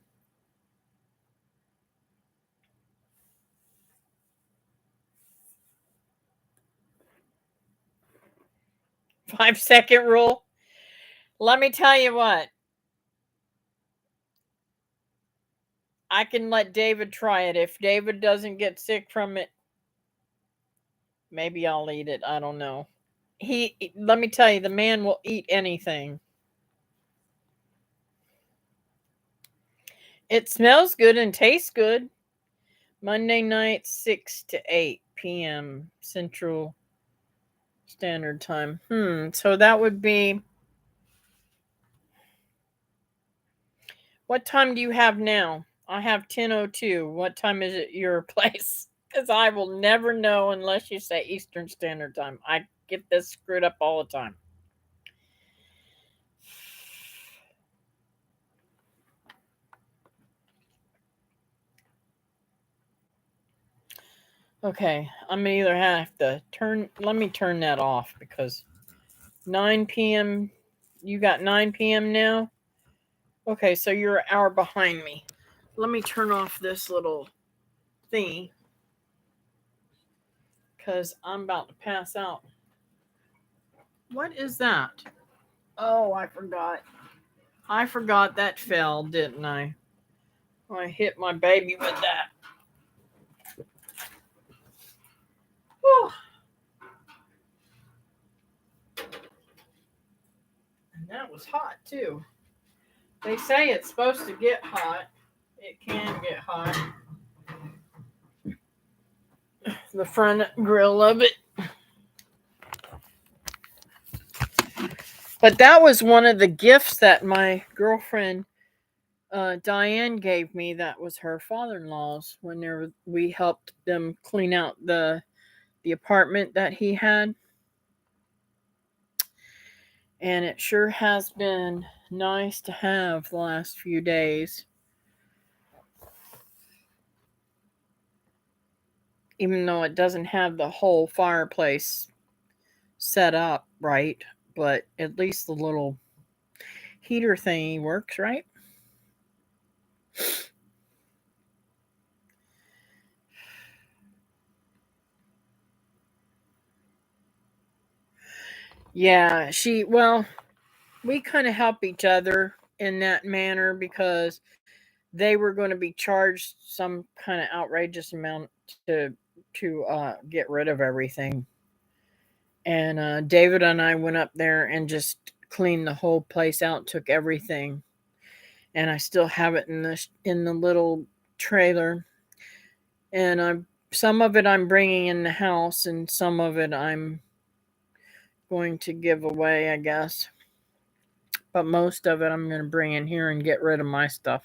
5-second rule. Let me tell you what. I can let David try it. If David doesn't get sick from it, maybe I'll eat it. I don't know. Let me tell you, the man will eat anything. It smells good and tastes good. Monday night, 6 to 8 p.m. Central Standard Time. So that would be. What time do you have now? I have 10:02. What time is it your place? Because I will never know unless you say Eastern Standard Time. I get this screwed up all the time. Okay, I'm gonna either have to let me turn that off because 9 p.m. You got 9 p.m. now? Okay, so you're an hour behind me. Let me turn off this little thingy because I'm about to pass out. What is that? Oh, I forgot. I forgot that fell, didn't I? I hit my baby with that. Whew. And that was hot too. They say it's supposed to get hot. It can get hot. The front grill of it. But that was one of the gifts that my girlfriend Diane gave me. That was her father-in-law's when we helped them clean out the apartment that he had. And it sure has been nice to have the last few days. Even though it doesn't have the whole fireplace set up right, but at least the little heater thingy works, right? Yeah, we kind of help each other in that manner because they were going to be charged some kind of outrageous amount to get rid of everything. And David and I went up there and just cleaned the whole place out, took everything. And I still have it in the little trailer. And some of it I'm bringing in the house and some of it I'm going to give away, I guess. But most of it I'm going to bring in here and get rid of my stuff.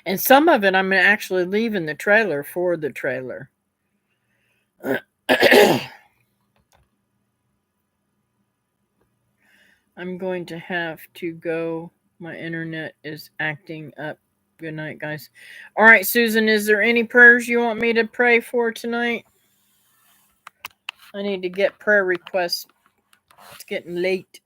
And some of it I'm actually leaving the trailer for the trailer. I'm going to have to go. My internet is acting up. Good night, guys. All right, Susan, is there any prayers you want me to pray for tonight? I need to get prayer requests. It's getting late.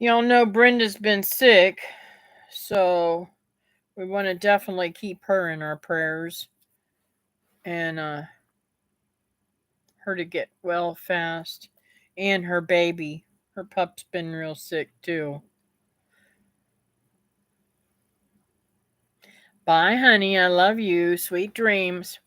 Y'all know Brenda's been sick, so we want to definitely keep her in our prayers and her to get well fast. And her baby. Her pup's been real sick too. Bye, honey. I love you. Sweet dreams.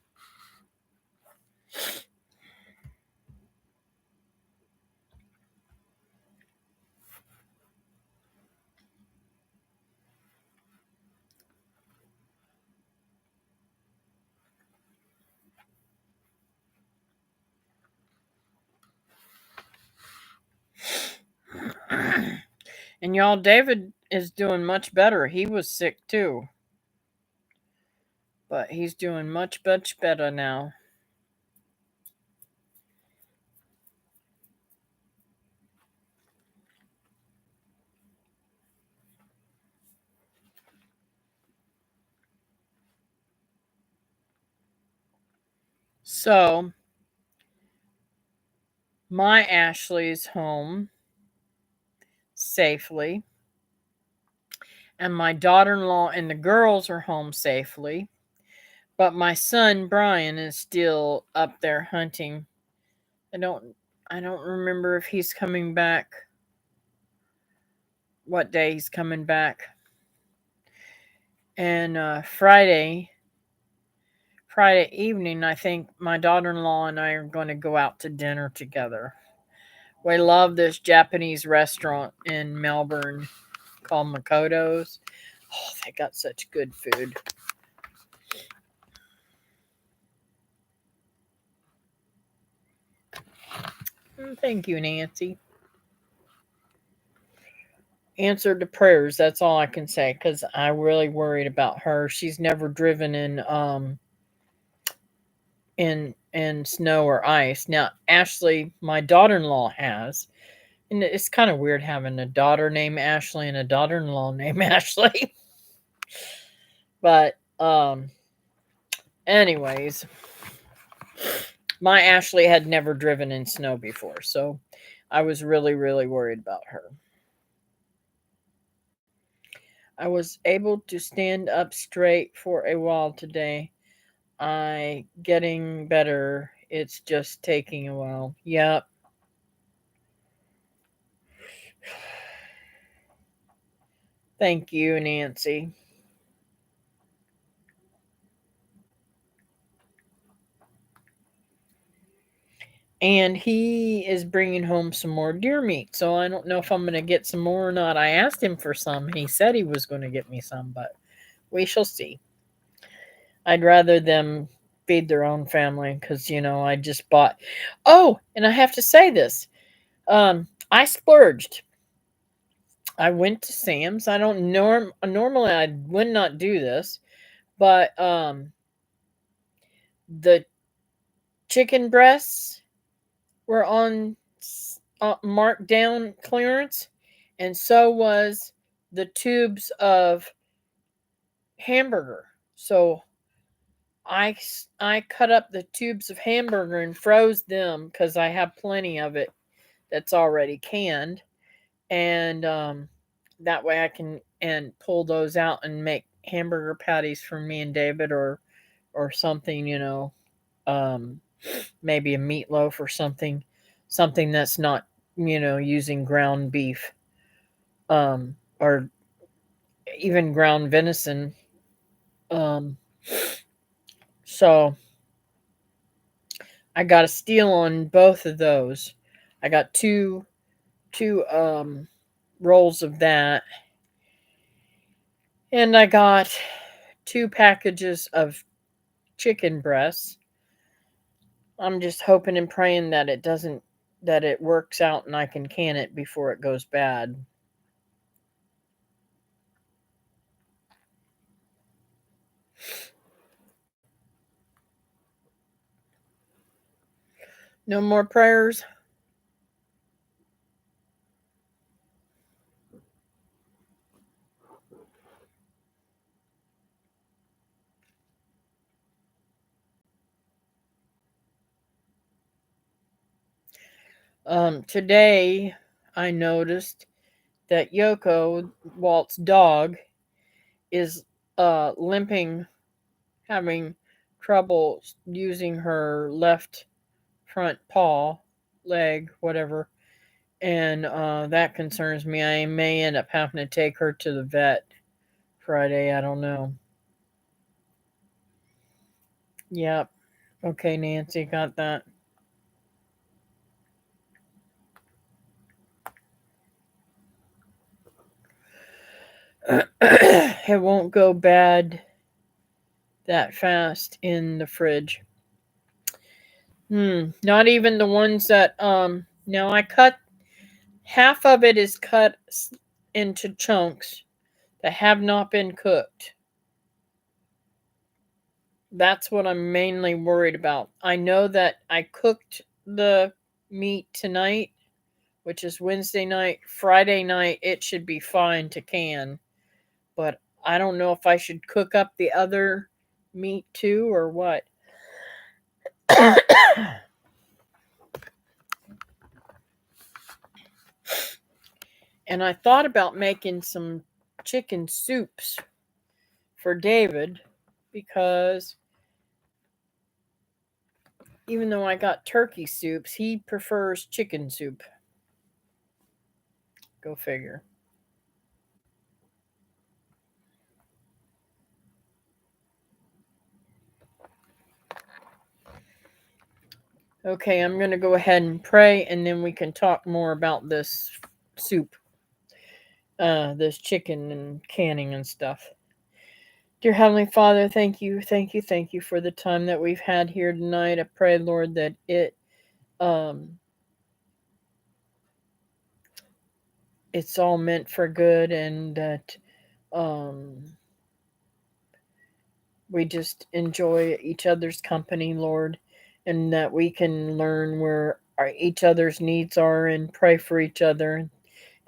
And y'all, David is doing much better. He was sick too, but he's doing much, much better now. So, my Ashley's home safely, and my daughter in law and the girls are home safely. But my son Brian is still up there hunting. I don't I don't remember if he's coming back, what day he's coming back. And Friday evening, I think my daughter-in-law and I are going to go out to dinner together. We love this Japanese restaurant in Melbourne called Makoto's. Oh, they got such good food. Thank you, Nancy. Answered the prayers. That's all I can say because I really worried about her. She's never driven in snow or ice. Now, Ashley, my daughter-in-law, has, and it's kind of weird having a daughter named Ashley and a daughter-in-law named Ashley. But anyways, my Ashley had never driven in snow before, so I was really, really worried about her. I was able to stand up straight for a while today. I getting better. It's just taking a while. Yep. Thank you, Nancy. And he is bringing home some more deer meat, so I don't know if I'm going to get some more or not. I asked him for some. He said he was going to get me some, but we shall see. I'd rather them feed their own family because, I just bought. Oh, and I have to say this. I splurged. I went to Sam's. I don't normally I would not do this, but the chicken breasts were on marked down clearance, and so was the tubes of hamburger. So I cut up the tubes of hamburger and froze them because I have plenty of it that's already canned, and that way I can and pull those out and make hamburger patties for me and David, or something, um, maybe a meatloaf or something that's not, using ground beef, or even ground venison. Um, so I got a steal on both of those. I got two rolls of that, and I got 2 packages of chicken breasts. I'm just hoping and praying that it works out and I can it before it goes bad. No more prayers. Today I noticed that Yoko, Walt's dog, is limping, having trouble using her left front paw, leg, whatever, and that concerns me. I may end up having to take her to the vet Friday. I don't know. Yep. Okay, Nancy, got that. It won't go bad that fast in the fridge. Not even the ones that now I cut half of it is cut into chunks that have not been cooked. That's what I'm mainly worried about. I know that I cooked the meat tonight, which is Wednesday night. Friday night, it should be fine to can. But I don't know if I should cook up the other meat too or what. And I thought about making some chicken soups for David because even though I got turkey soups, he prefers chicken soup. Go figure. Okay, I'm going to go ahead and pray and then we can talk more about this soup, this chicken and canning and stuff. Dear Heavenly Father, thank you, thank you, thank you for the time that we've had here tonight. I pray, Lord, that um, it's all meant for good and that um, we just enjoy each other's company, Lord, and that we can learn where each other's needs are and pray for each other.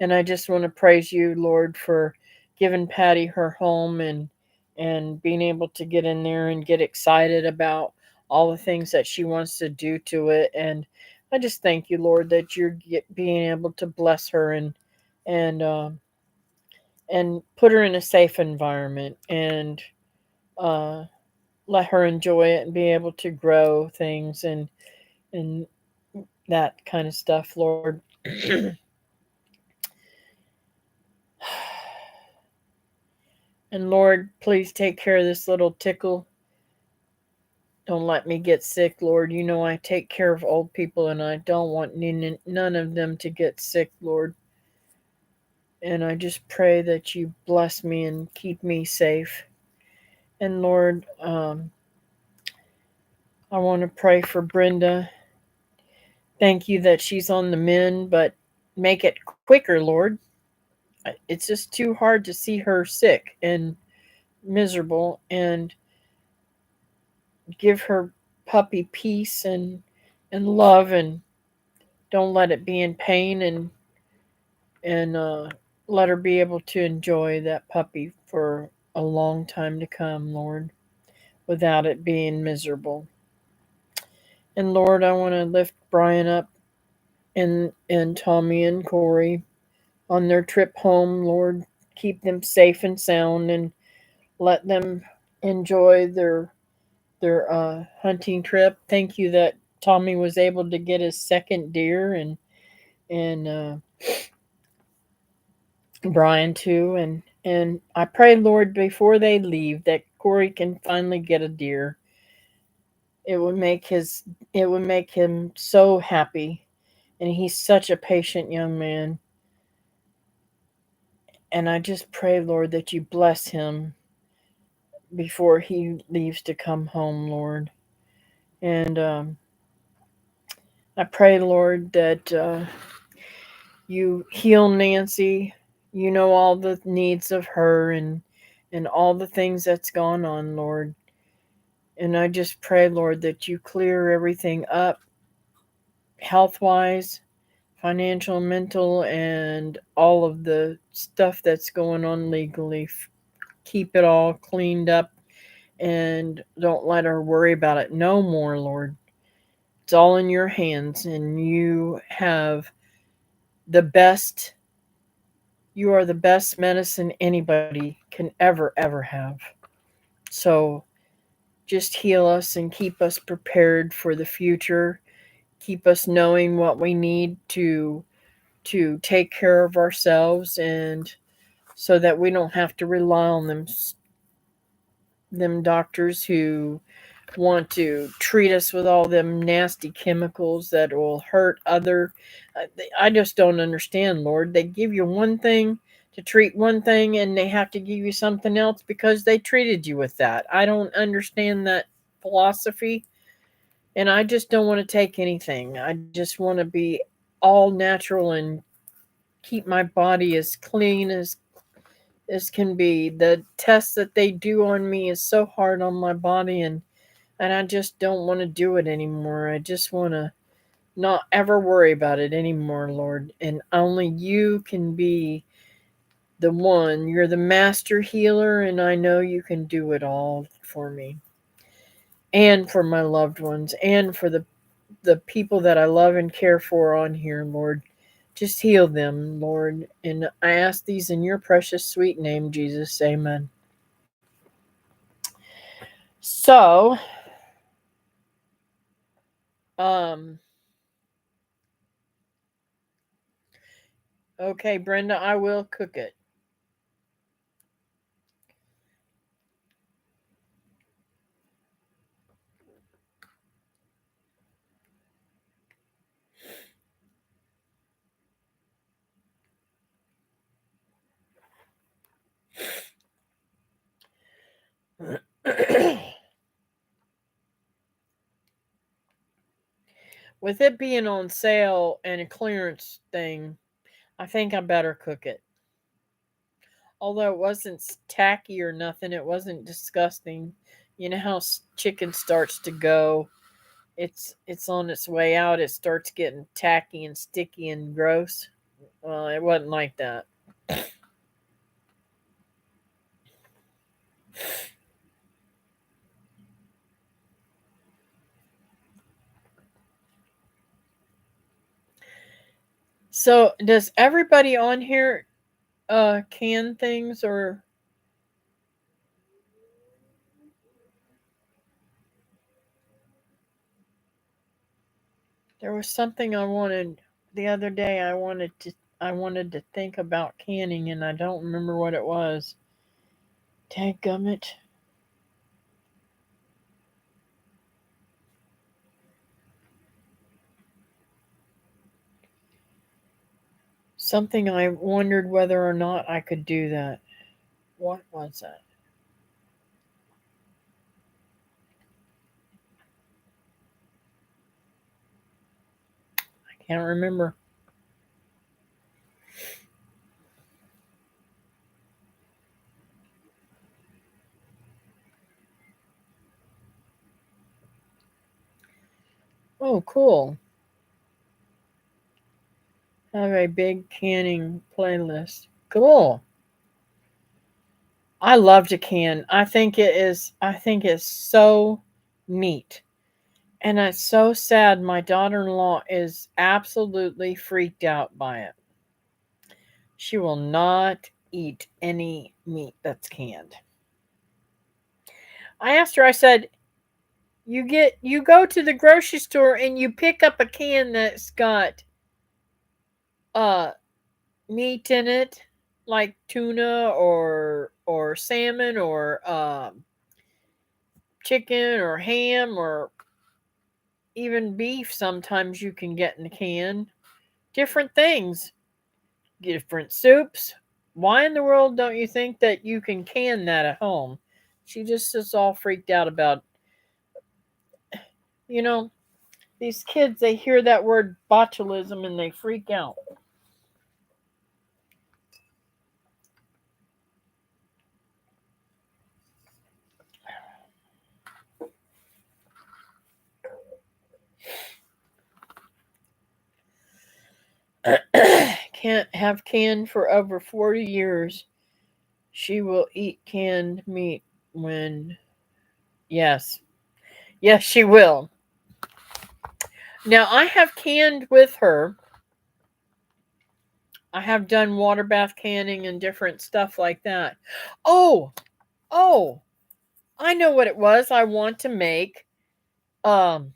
And I just want to praise you, Lord, for giving Patty her home and being able to get in there and get excited about all the things that she wants to do to it. And I just thank you, Lord, that you're being able to bless her and and put her in a safe environment and uh, let her enjoy it and be able to grow things and that kind of stuff, Lord. And Lord, please take care of this little tickle. Don't let me get sick, Lord. You know I take care of old people and I don't want none of them to get sick, Lord. And I just pray that you bless me and keep me safe. And Lord, I want to pray for Brenda. Thank you that she's on the mend, but make it quicker, Lord. It's just too hard to see her sick and miserable, and give her puppy peace and love, and don't let it be in pain, and let her be able to enjoy that puppy for a long time to come, Lord, without it being miserable. And Lord, I want to lift Brian up and Tommy and Corey on their trip home. Lord, keep them safe and sound and let them enjoy their hunting trip. Thank you that Tommy was able to get his second deer and Brian too. And I pray, Lord, before they leave, that Corey can finally get a deer. It would make his it would make him so happy, and he's such a patient young man. And I just pray, Lord, that you bless him before he leaves to come home, Lord. And I pray, Lord, that you heal Nancy. You know all the needs of her and all the things that's gone on, Lord. And I just pray, Lord, that you clear everything up health wise, financial, mental, and all of the stuff that's going on legally. Keep it all cleaned up and don't let her worry about it no more, Lord. It's all in your hands, and the best you are the best medicine anybody can ever have. So just heal us and keep us prepared for the future. Keep us knowing what we need to take care of ourselves, and so that we don't have to rely on them doctors who want to treat us with all them nasty chemicals that will hurt other. I just don't understand, Lord. They give you one thing to treat one thing and they have to give you something else because they treated you with that. I don't understand that philosophy, and I just don't want to take anything. I just want to be all natural and keep my body as clean as can be. The tests that they do on me is so hard on my body, and I just don't want to do it anymore. I just want to not ever worry about it anymore, Lord. And only you can be the one. You're the master healer, and I know you can do it all for me and for my loved ones and for the people that I love and care for on here, Lord. Just heal them, Lord. And I ask these in your precious sweet name, Jesus. Amen. So, um, okay, Brenda, I will cook it. With it being on sale and a clearance thing, I think I better cook it. Although it wasn't tacky or nothing, it wasn't disgusting. You know how chicken starts to go. It's on its way out. It starts getting tacky and sticky and gross. Well, it wasn't like that. So, does everybody on here can things, or there was something I wanted the other day. I wanted to think about canning, and I don't remember what it was. Dadgummit. Something I wondered whether or not I could do that. What was that? I can't remember. Oh, cool. Have a big canning playlist. Cool. I love to can. I think it's so neat. And it's so sad my daughter-in-law is absolutely freaked out by it. She will not eat any meat that's canned. I asked her, I said, you go to the grocery store and you pick up a can that's got uh meat in it, like tuna or salmon or chicken or ham or even beef. Sometimes you can get in the can. Different things, different soups. Why in the world don't you think that you can can that at home? She just is all freaked out about, you know, these kids, they hear that word botulism and they freak out. Can't have canned for over 40 years. She will eat canned meat when, yes. Yes, she will. Now, I have canned with her. I have done water bath canning and different stuff like that. Oh, oh, I know what it was. I want to make, um,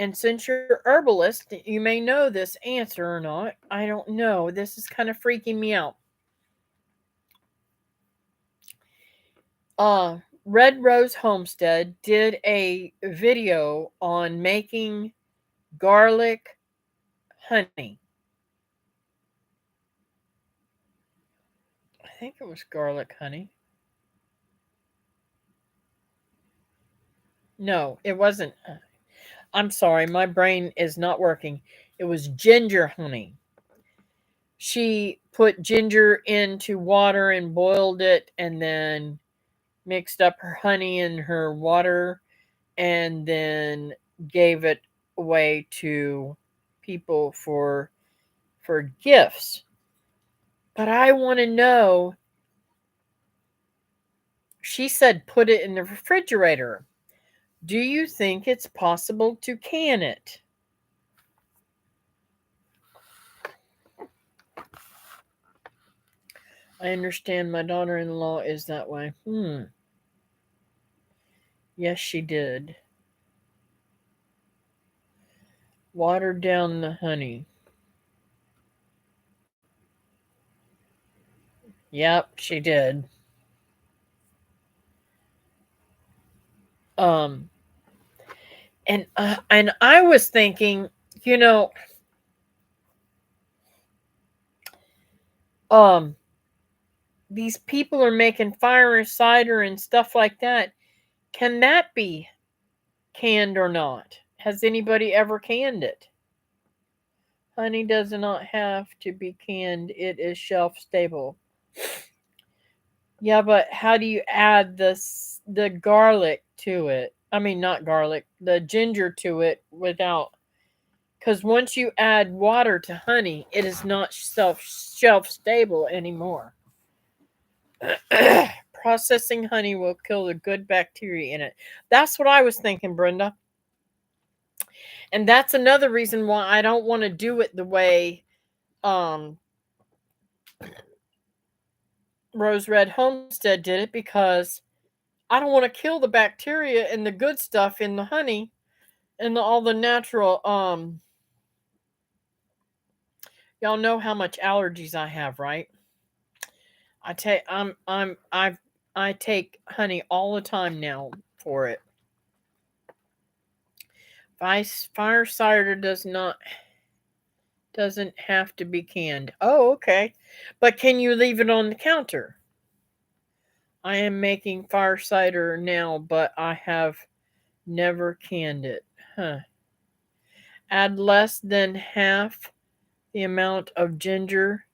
and since you're herbalist, you may know this answer or not. I don't know. This is kind of freaking me out. Red Rose Homestead did a video on making garlic honey. I think it was garlic honey. No, it wasn't. I'm sorry, my brain is not working. It was ginger honey. She put ginger into water and boiled it and then mixed up her honey and her water and then gave it away to people for gifts. But I want to know, she said put it in the refrigerator. Do you think it's possible to can it? I understand my daughter-in-law is that way. Yes, she did. Watered down the honey. Yep, she did. Um, and I was thinking, you know, um, these people are making fire cider and stuff like that. Can that be canned or not? Has anybody ever canned it? Honey does not have to be canned. It is shelf stable. Yeah, but how do you add the garlic to it? I mean, not garlic, the ginger to it without, because once you add water to honey, it is not shelf stable anymore. Processing honey will kill the good bacteria in it. That's what I was thinking, Brenda. And that's another reason why I don't want to do it the way um, Rose Red Homestead did it, because I don't want to kill the bacteria and the good stuff in the honey and all the natural. Y'all know how much allergies I have, right? I take honey all the time now for it. Fire cider doesn't have to be canned. Oh, okay. But can you leave it on the counter? I am making fire cider now, but I have never canned it. Huh. Add less than half the amount of ginger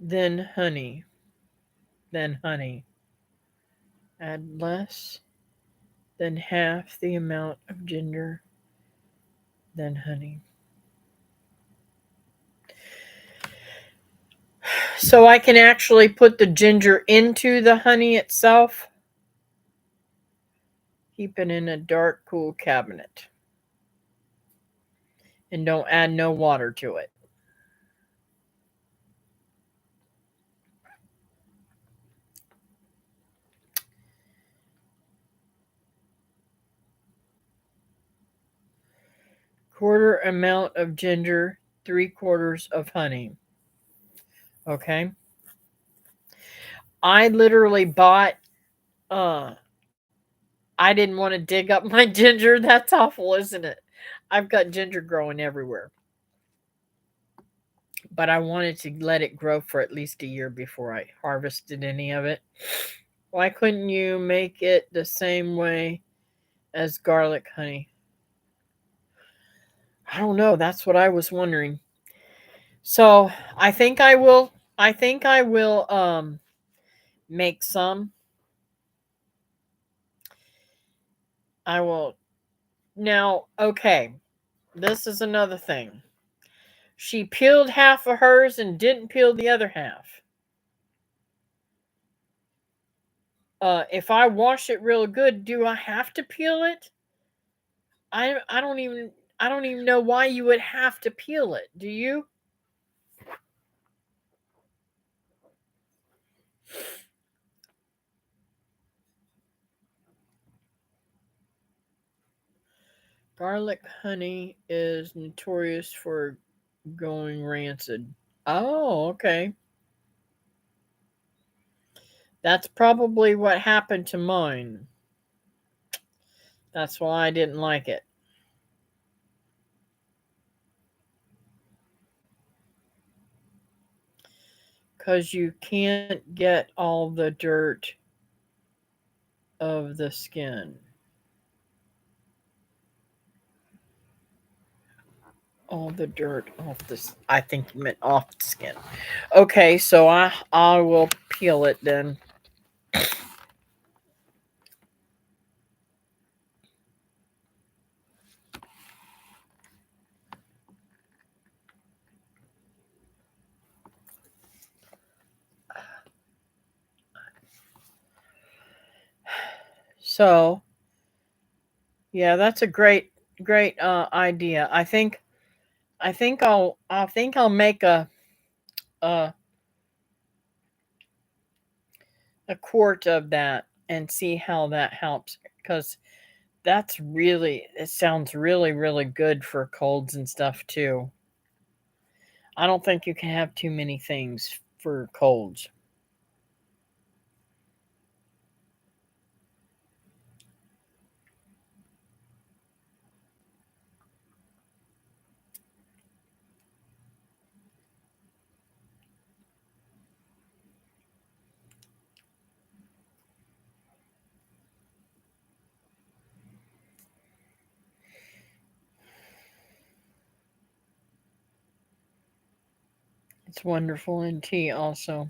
than honey. Add less than half the amount of ginger than honey. So I can actually put the ginger into the honey itself. Keep it in a dark, cool cabinet. And don't add no water to it. Quarter amount of ginger, 3/4 of honey. Okay. I literally bought I didn't want to dig up my ginger. That's awful, isn't it? I've got ginger growing everywhere. But I wanted to let it grow for at least a year before I harvested any of it. Why couldn't you make it the same way as garlic honey? I don't know. That's what I was wondering. So I think I will make some. I will now, okay. This is another thing. She peeled half of hers and didn't peel the other half. If I wash it real good, do I have to peel it? I don't even know why you would have to peel it. Do you? Garlic honey is notorious for going rancid. Oh, okay. That's probably what happened to mine. That's why I didn't like it. Because you can't get all the dirt of the skin. All the dirt off this. I think you meant off the skin. Okay, so I will peel it then. So yeah, that's a great idea. I think I'll make a a quart of that and see how that helps because it sounds really good for colds and stuff too. I don't think you can have too many things for colds. It's wonderful in tea also.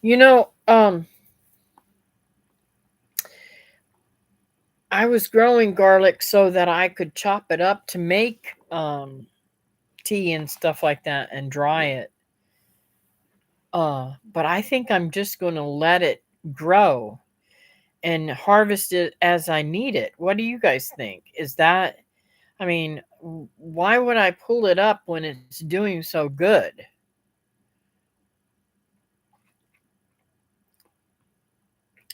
You know, I was growing garlic so that I could chop it up to make tea and stuff like that and dry it. But I think I'm just going to let it grow and harvest it as I need it. What do you guys think? Is that, I mean, why would I pull it up when it's doing so good?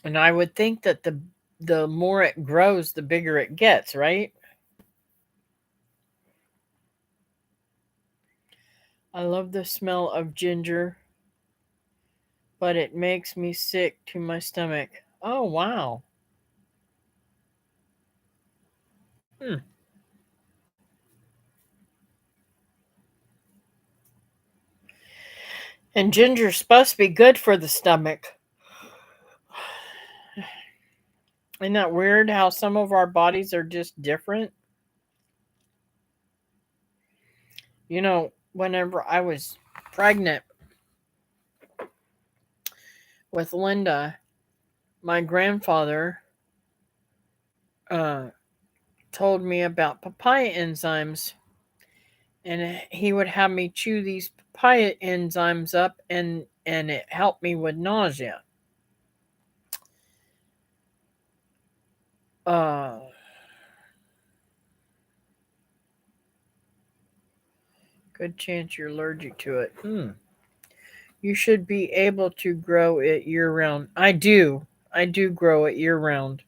And I would think that the more it grows, the bigger it gets, right? I love the smell of ginger, but it makes me sick to my stomach. Oh, wow. Hmm. And ginger's supposed to be good for the stomach. Isn't that weird how some of our bodies are just different? Whenever I was pregnant with Linda, my grandfather uh, told me about papaya enzymes, and he would have me chew these papaya enzymes up, and it helped me with nausea. Uh, Good chance you're allergic to it. You should be able to grow it year round. I do. I do grow it year round.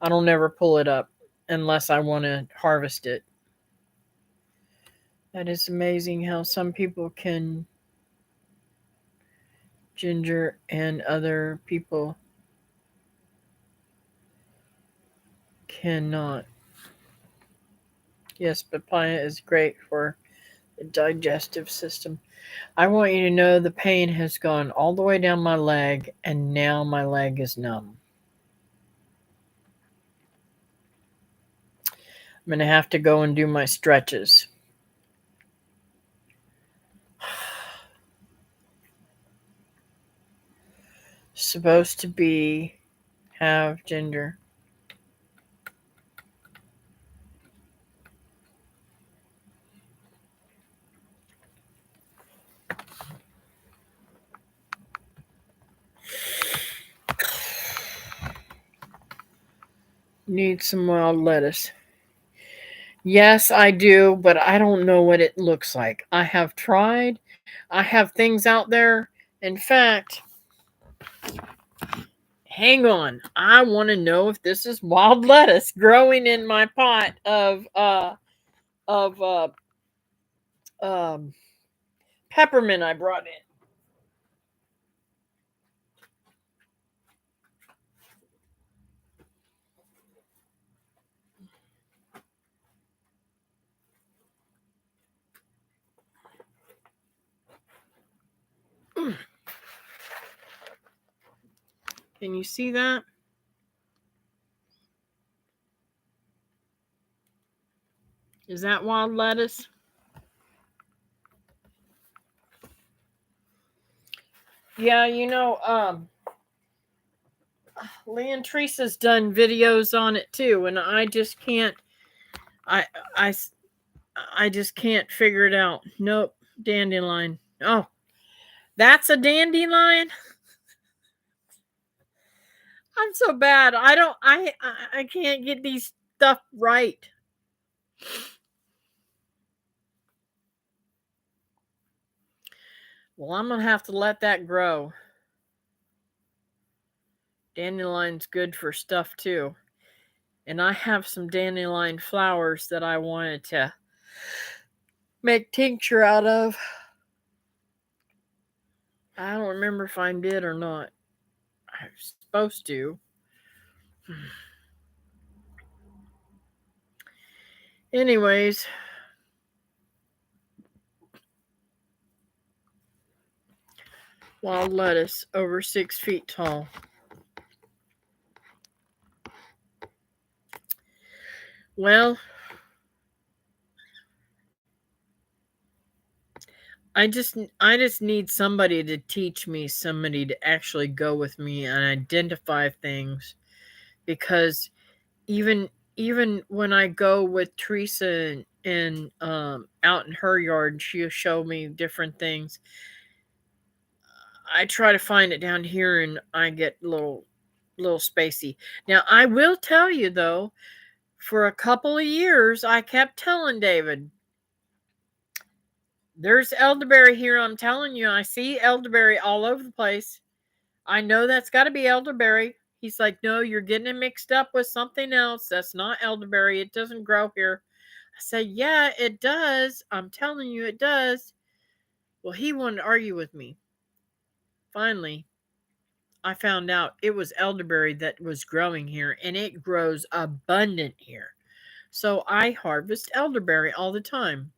I don't ever pull it up unless I want to harvest it. That is amazing how some people can ginger and other people cannot. Yes, papaya is great for the digestive system. I want you to know the pain has gone all the way down my leg, and now my leg is numb. I'm going to have to go and do my stretches. Supposed to be have ginger. Need some wild lettuce. Yes, I do, but I don't know what it looks like. I have tried. I have things out there. In fact, hang on. I want to know if this is wild lettuce growing in my pot of um peppermint I brought in. Can you see that? Is that wild lettuce? Yeah, Lee and Teresa's done videos on it too, and I just can't. I I I just can't figure it out. Nope, dandelion. Oh, that's a dandelion. I'm so bad. I don't. I can't get these stuff right. Well, I'm gonna have to let that grow. Dandelion's good for stuff too. And I have some dandelion flowers that I wanted to make tincture out of. I don't remember if I did or not. I was supposed to. Anyways, wild lettuce over 6 feet tall. Well, I just need somebody to teach me, somebody to actually go with me and identify things, because even when I go with Teresa and out in her yard, she'll show me different things. I try to find it down here and I get a little spacey. Now I will tell you though, for a couple of years I kept telling David, there's elderberry here. I'm telling you, I see elderberry all over the place. I know that's got to be elderberry. He's like, no, you're getting it mixed up with something else. That's not elderberry. It doesn't grow here. I said, yeah, it does. I'm telling you, it does. Well, he wanted to argue with me. Finally, I found out it was elderberry that was growing here, and it grows abundant here. So I harvest elderberry all the time.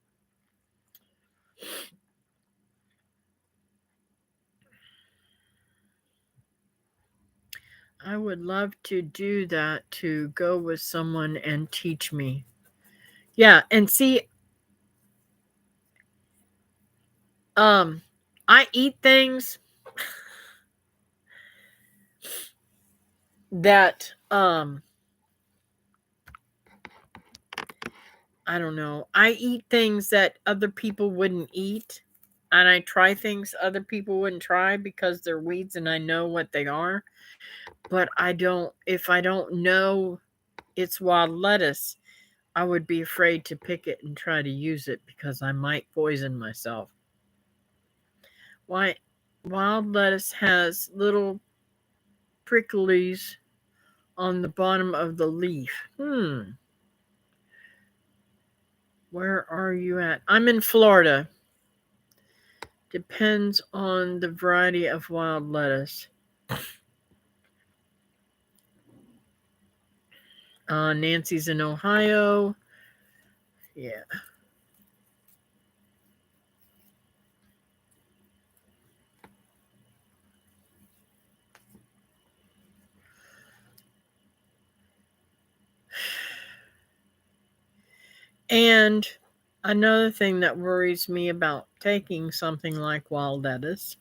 I would love to do that, to go with someone and teach me. Yeah, and see, I eat things that I don't know. I eat things that other people wouldn't eat, and I try things other people wouldn't try because they're weeds and I know what they are. But if I don't know it's wild lettuce, I would be afraid to pick it and try to use it because I might poison myself. Why, wild lettuce has little pricklies on the bottom of the leaf. Where are you at? I'm in Florida. Depends on the variety of wild lettuce. Nancy's in Ohio. Yeah. And another thing that worries me about taking something like wild lettuce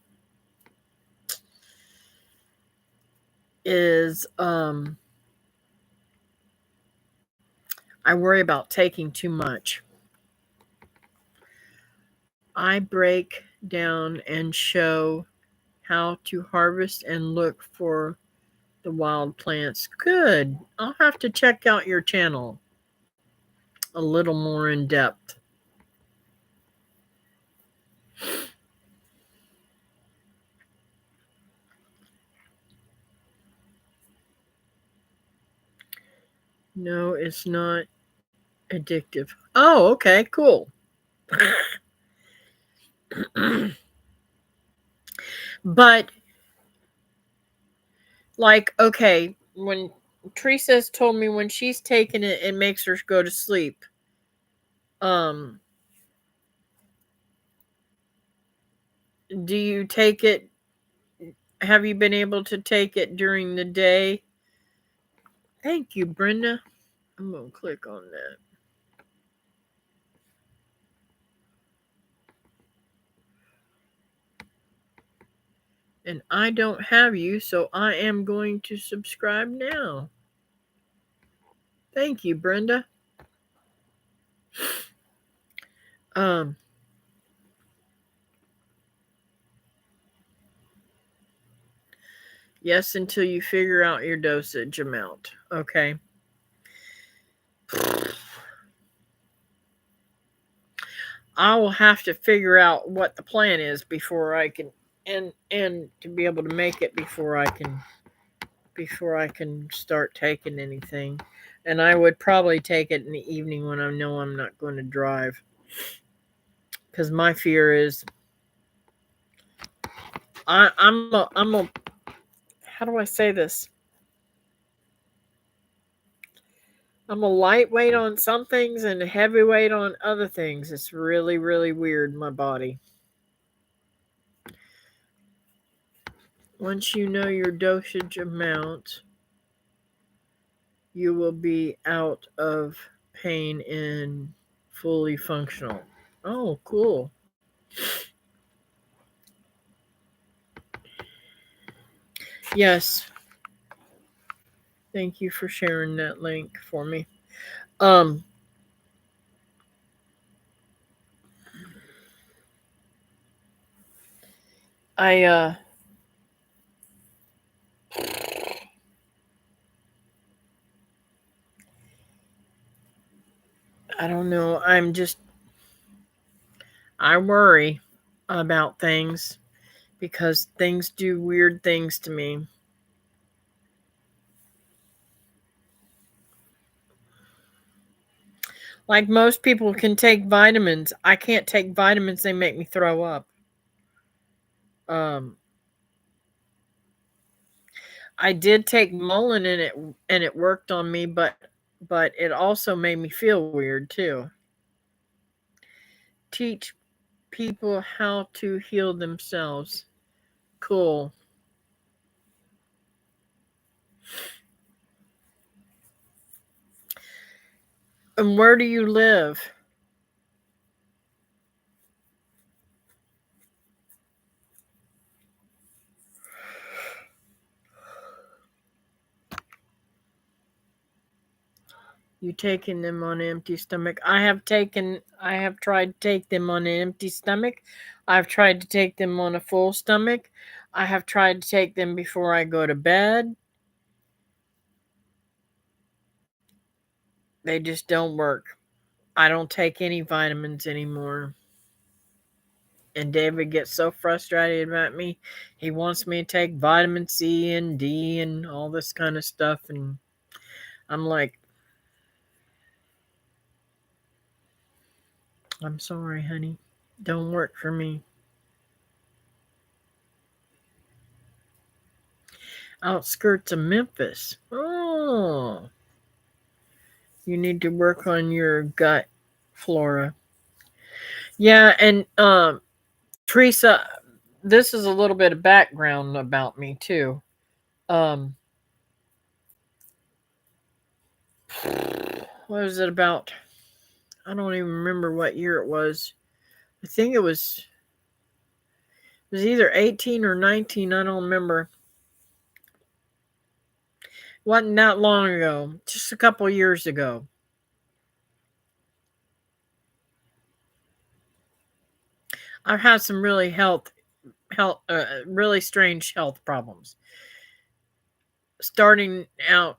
is I worry about taking too much. I break down and show how to harvest and look for the wild plants. Good. I'll have to check out your channel a little more in depth. No, it's not addictive. Oh, okay, cool. But like, okay, when Teresa's told me when she's taken it, it makes her go to sleep. Do you take it have you been able to take it during the day? Thank you, Brenda. I'm going to click on that. And I don't have you, so I am going to subscribe now. Thank you, Brenda. Um, yes, until you figure out your dosage amount. Okay. I will have to figure out what the plan is before I can and to be able to make it before I can start taking anything. And I would probably take it in the evening when I know I'm not going to drive. Because my fear is I'm a how do I say this? I'm a lightweight on some things and a heavyweight on other things. It's really, really weird, my body. Once you know your dosage amount, you will be out of pain and fully functional. Oh, cool. Yes. Thank you for sharing that link for me. Um I I don't know. I worry about things because things do weird things to me. Like most people can take vitamins, I can't take vitamins, they make me throw up. Um I did take Mullen and it worked on me, but it also made me feel weird too. Teach people how to heal themselves. Cool. And where do you live? You taking them on an empty stomach? I have tried to take them on an empty stomach. I've tried to take them on a full stomach. I have tried to take them before I go to bed. They just don't work. I don't take any vitamins anymore. And David gets so frustrated about me. He wants me to take vitamin C and D and all this kind of stuff. And I'm like, I'm sorry, honey. Don't work for me. Outskirts of Memphis. Oh, you need to work on your gut flora. Yeah, and Teresa, this is a little bit of background about me too. Um, what was it about? I don't even remember what year it was. I think it was either 18 or 19. I don't remember. Wasn't that long ago. Just a couple years ago. I've had some really really strange health problems. Starting out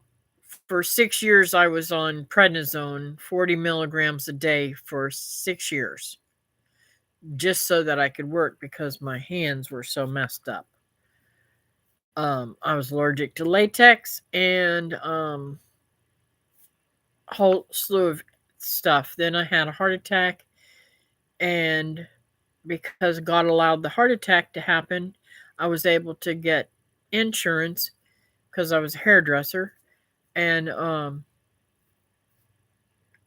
for 6 years, I was on prednisone, 40 milligrams a day for 6 years, just so that I could work because my hands were so messed up. I was allergic to latex and a whole slew of stuff. Then I had a heart attack, and because God allowed the heart attack to happen, I was able to get insurance because I was a hairdresser. And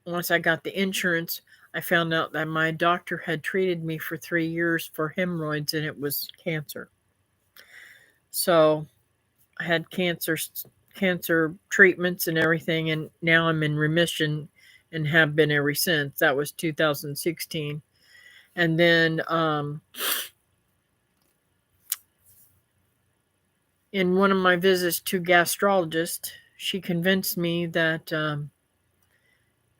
once I got the insurance, I found out that my doctor had treated me for 3 years for hemorrhoids and it was cancer. So I had cancer treatments and everything, and now I'm in remission and have been ever since. That was 2016. And then in one of my visits to gastrologist, she convinced me that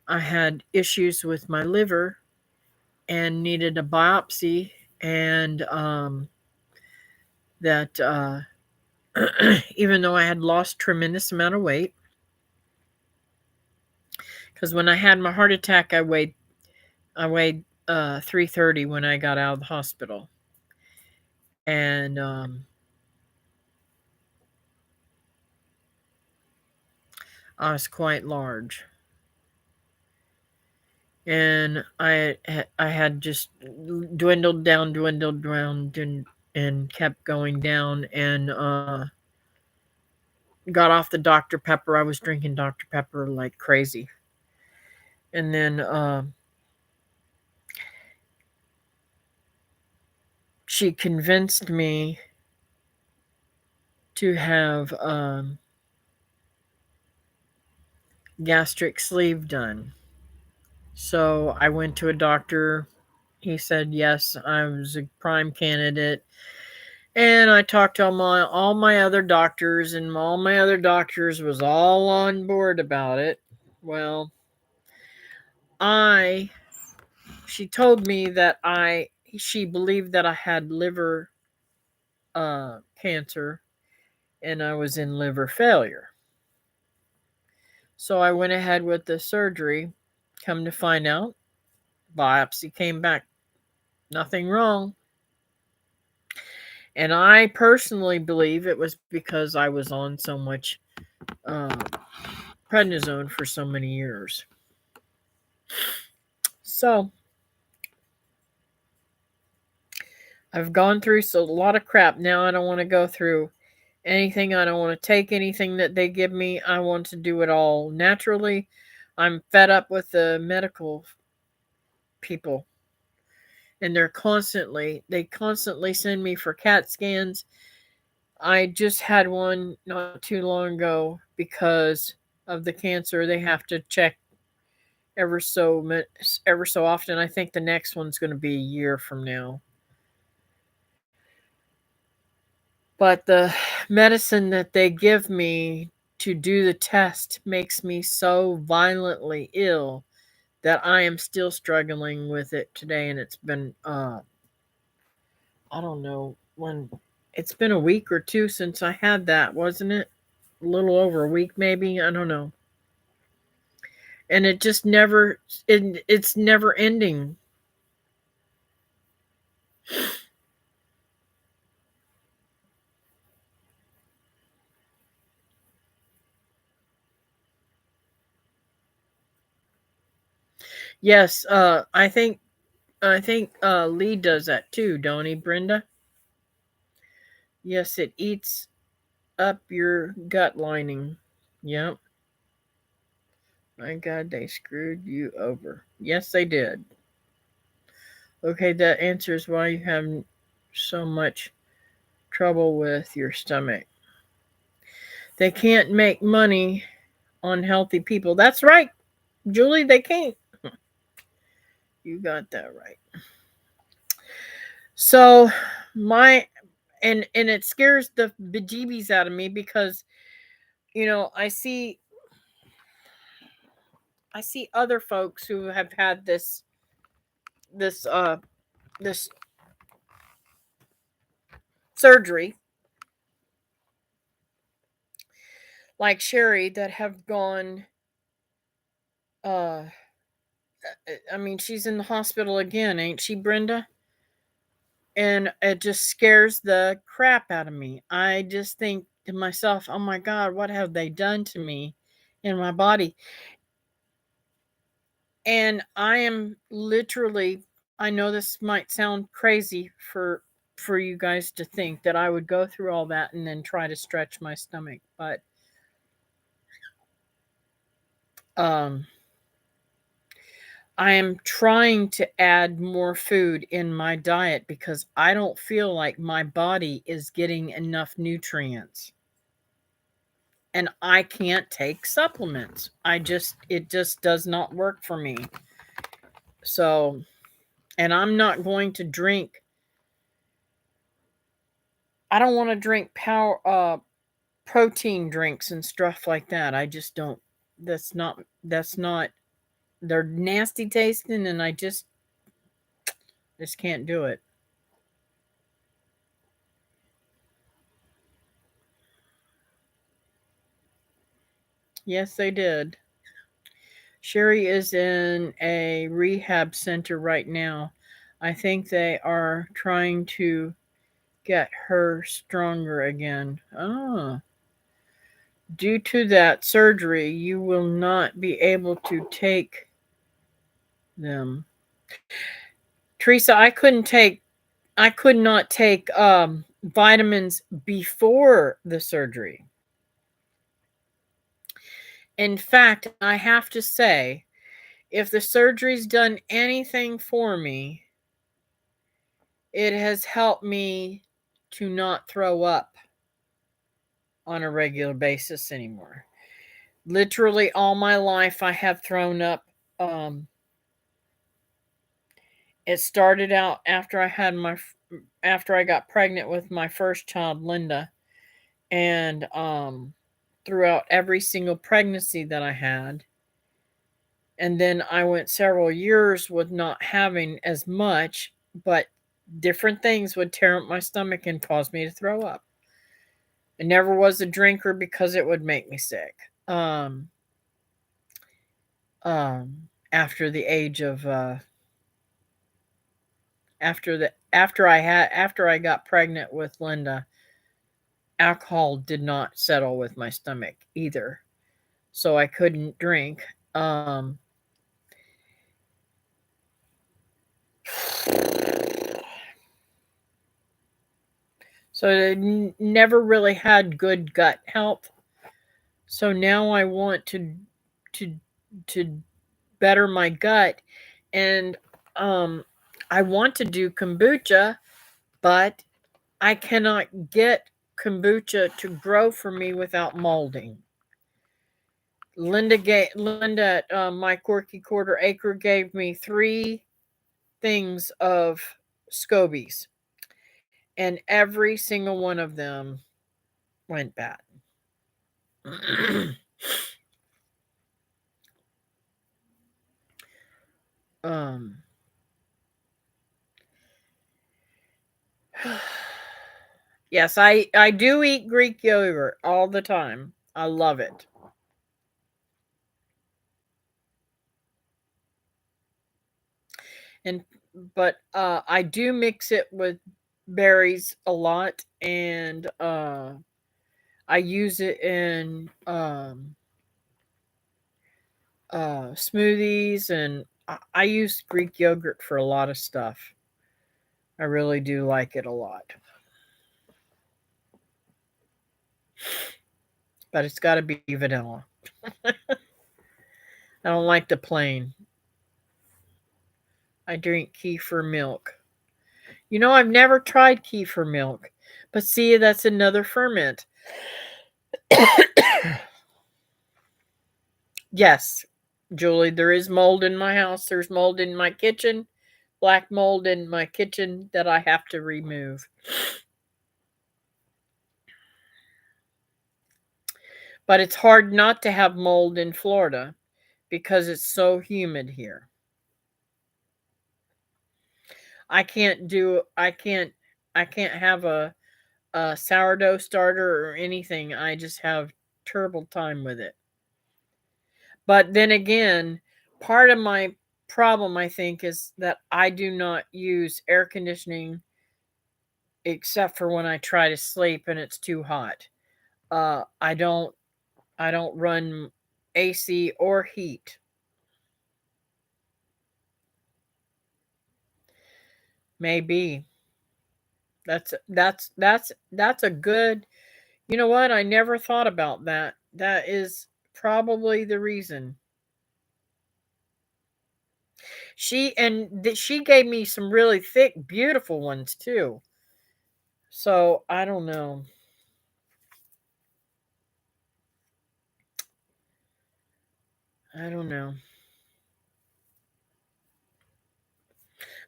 I had issues with my liver and needed a biopsy, and that even though I had lost tremendous amount of weight, because when I had my heart attack, I weighed 330 when I got out of the hospital, and I was quite large, and I had just dwindled down, and kept going down, and got off the Dr. Pepper. I was drinking Dr. Pepper like crazy, and then she convinced me to have gastric sleeve done. So I went to a doctor. He said yes, I was a prime candidate. And I talked to all my other doctors, and all my other doctors was all on board about it. Well, I she told me that she believed that I had liver cancer, and I was in liver failure. So I went ahead with the surgery. Come to find out, biopsy came back nothing wrong. And I personally believe it was because I was on so much uh, prednisone for so many years. So I've gone through a lot of crap. Now I don't want to go through anything. I don't want to take anything that they give me. I want to do it all naturally. I'm fed up with the medical people, and they constantly send me for CAT scans. I just had one not too long ago because of the cancer. They have to check ever so often. I think the next one's going to be a year from now. But the medicine that they give me to do the test makes me so violently ill that I am still struggling with it today. And it's been, I don't know when, it's been a week or two since I had that, wasn't it? A little over a week, maybe. I don't know. And it just it's never ending. Yes, I think Lee does that too, don't he, Brenda? Yes, it eats up your gut lining. Yep. My God, they screwed you over. Yes, they did. Okay, that answers why you have so much trouble with your stomach. They can't make money on healthy people. That's right, Julie, they can't. You got that right. So, my and it scares the bejeebies out of me because I see other folks who have had this surgery, like Sherry, that have gone. Uh, I mean, she's in the hospital again, ain't she, Brenda? And it just scares the crap out of me. I just think to myself, "Oh my God, what have they done to me in my body?" And I am literally. I know this might sound crazy for you guys to think that I would go through all that and then try to stretch my stomach, but um I am trying to add more food in my diet because I don't feel like my body is getting enough nutrients. And I can't take supplements. It just does not work for me. So, and I'm not going to drink. I don't want to drink protein drinks and stuff like that. I just don't. That's not they're nasty tasting and I just can't do it. Yes, they did. Sherry is in a rehab center right now. I think they are trying to get her stronger again. Oh. Due to that surgery, you will not be able to take them. Teresa, I could not take vitamins before the surgery. In fact, I have to say, if the surgery's done anything for me, it has helped me to not throw up on a regular basis anymore. Literally all my life I have thrown up. um it started out after I got pregnant with my first child, Linda, and throughout every single pregnancy that I had. And then I went several years with not having as much, but different things would tear up my stomach and cause me to throw up. I never was a drinker because it would make me sick. Um, After the age of after I got pregnant with Linda, alcohol did not settle with my stomach either, so I couldn't drink. So I never really had good gut health. So now I want to to better my gut, and um I want to do kombucha, but I cannot get kombucha to grow for me without molding. Linda at my Quirky Quarter Acre gave me 3 things of scobies, and every single one of them went bad. um, yes, I do eat Greek yogurt all the time. I love it. And but I do mix it with berries a lot, and I use it in smoothies, and I use Greek yogurt for a lot of stuff. I really do like it a lot, but it's got to be vanilla. I don't like the plain. I drink kefir milk. I've never tried kefir milk, but see, that's another ferment. Yes, Julie, there is mold in my house. There's mold in my kitchen, black mold in my kitchen that I have to remove. But it's hard not to have mold in Florida because it's so humid here. I can't do I can't have a sourdough starter or anything. I just have terrible time with it. But then again, part of my problem, I think, is that I do not use air conditioning except for when I try to sleep and it's too hot. I don't run AC or heat. Maybe that's a good. You know what? I never thought about that. That is probably the reason. She gave me some really thick, beautiful ones too. So I don't know. I don't know.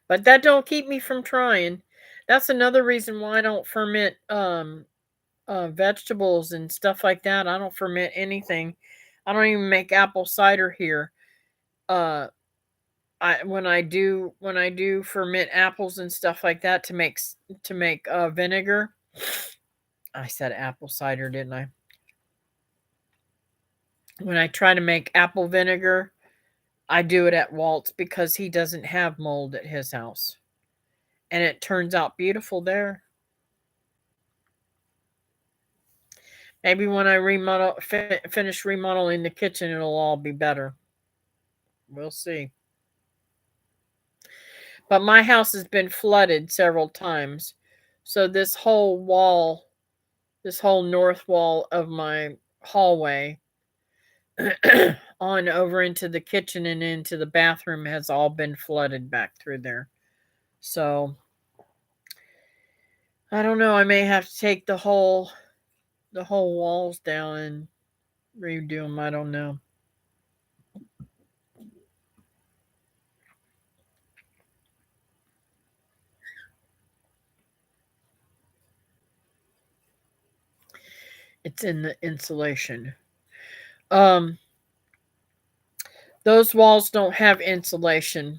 But that don't keep me from trying. That's another reason why I don't ferment vegetables and stuff like that. I don't ferment anything. I don't even make apple cider here. Uh I when I do ferment apples and stuff like that to make vinegar. I said apple cider, didn't I? When I try to make apple vinegar, I do it at Walt's because he doesn't have mold at his house. And it turns out beautiful there. Maybe when I finish remodeling the kitchen, it'll all be better. We'll see. But my house has been flooded several times. So this whole north wall of my hallway on over into the kitchen and into the bathroom has all been flooded back through there. So I don't know. I may have to take the whole walls down and redo them. I don't know. It's in the insulation. Um, those walls don't have insulation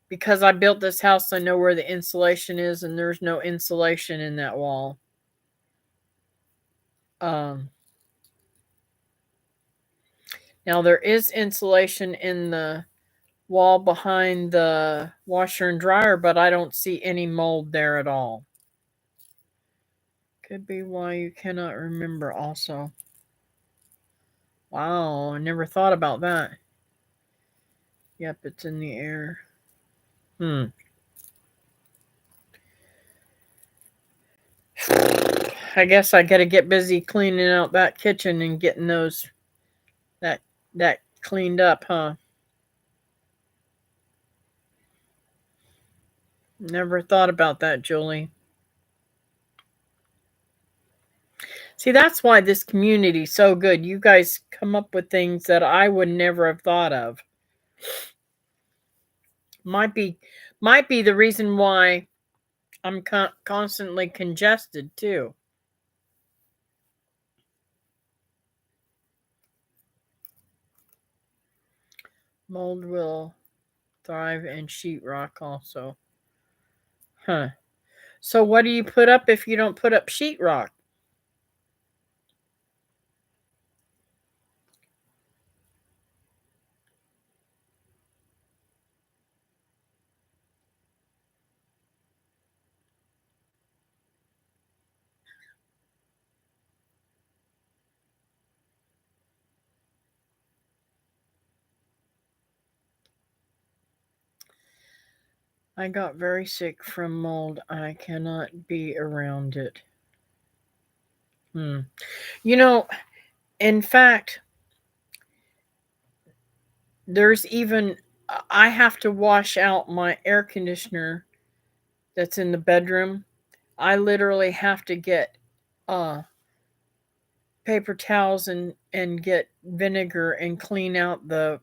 because I built this house. I know where the insulation is, and there's no insulation in that wall. Um, now there is insulation in the wall behind the washer and dryer, but I don't see any mold there at all. Could be why you cannot remember also. Wow, I never thought about that. Yep, it's in the air. I guess I gotta get busy cleaning out that kitchen and getting that that cleaned up, huh? Never thought about that, Julie. See, that's why this community's so good. You guys come up with things that I would never have thought of. Might be might be the reason why I'm constantly congested too. Mold will thrive in sheetrock also. Huh. So what do you put up if you don't put up sheetrock? I got very sick from mold. I cannot be around it. Hmm. You know, in fact, there's even I have to wash out my air conditioner that's in the bedroom. I literally have to get uh paper towels and get vinegar and clean out the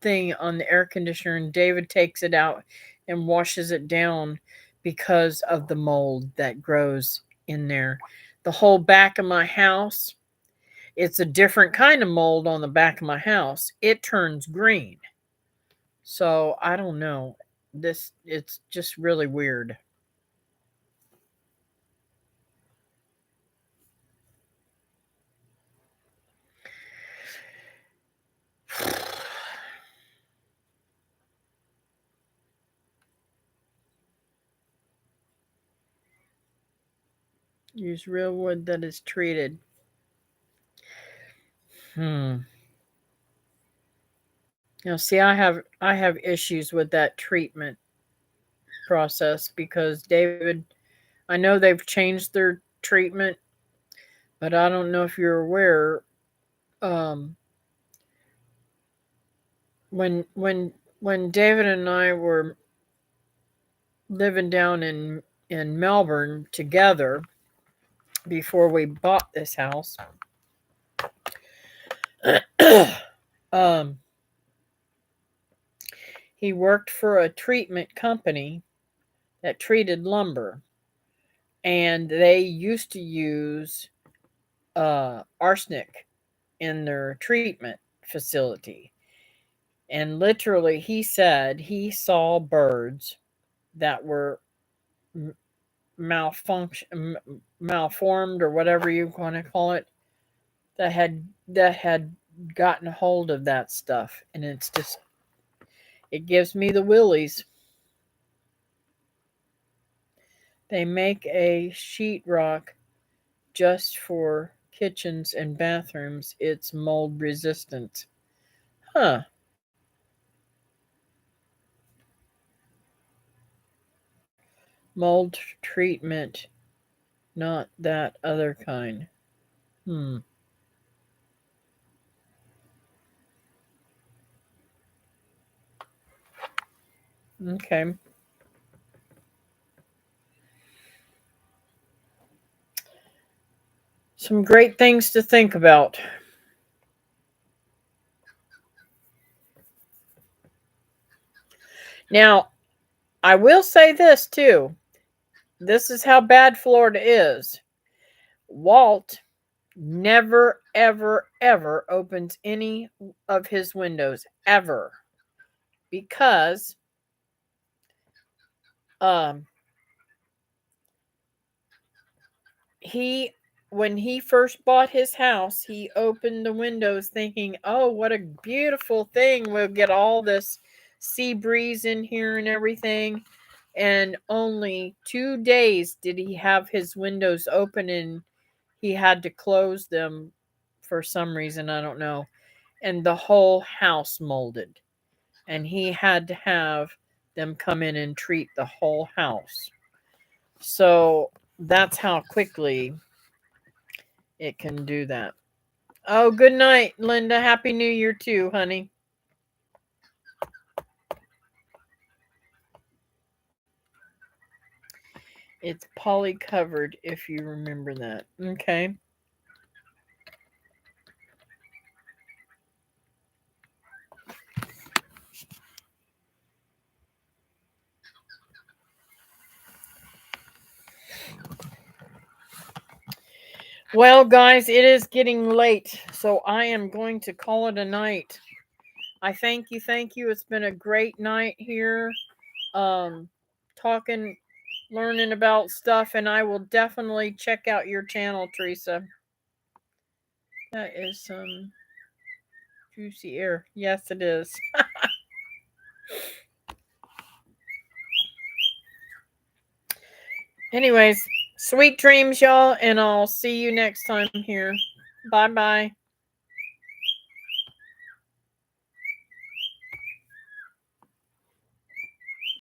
thing on the air conditioner, and David takes it out and washes it down because of the mold that grows in there. The whole back of my house, it's a different kind of mold on the back of my house. It turns green. So I don't know. This it's just really weird. Use real wood that is treated. Hmm. Now see I have issues with that treatment process because David I know they've changed their treatment, but I don't know if you're aware um when when David and I were living down in Melbourne together before we bought this house, um, he worked for a treatment company that treated lumber, and they used to use arsenic in their treatment facility. And literally, he said he saw birds that were malformed, or whatever you want to call it, that had gotten hold of that stuff, and it gives me the willies. They make a sheetrock just for kitchens and bathrooms. It's mold resistant. Huh. Mold treatment, not that other kind. Hmm. Okay. Some great things to think about. Now, I will say this too. This is how bad Florida is. Walt never, ever, ever opens any of his windows, ever. Because um, he when he first bought his house, he opened the windows thinking, "Oh, what a beautiful thing. We'll get all this sea breeze in here and everything." And only 2 days did he have his windows open, and he had to close them for some reason, I don't know. And the whole house molded. And he had to have them come in and treat the whole house. So that's how quickly it can do that. Oh, good night, Linda. Happy New Year too, honey. It's poly covered, if you remember that. Okay. Well, guys, it is getting late, so I am going to call it a night. I thank you. It's been a great night here. Talking, learning about stuff, and I will definitely check out your channel, Teresa. That is some juicy air. Yes, it is. Anyways, sweet dreams, y'all, and I'll see you next time here. Bye bye.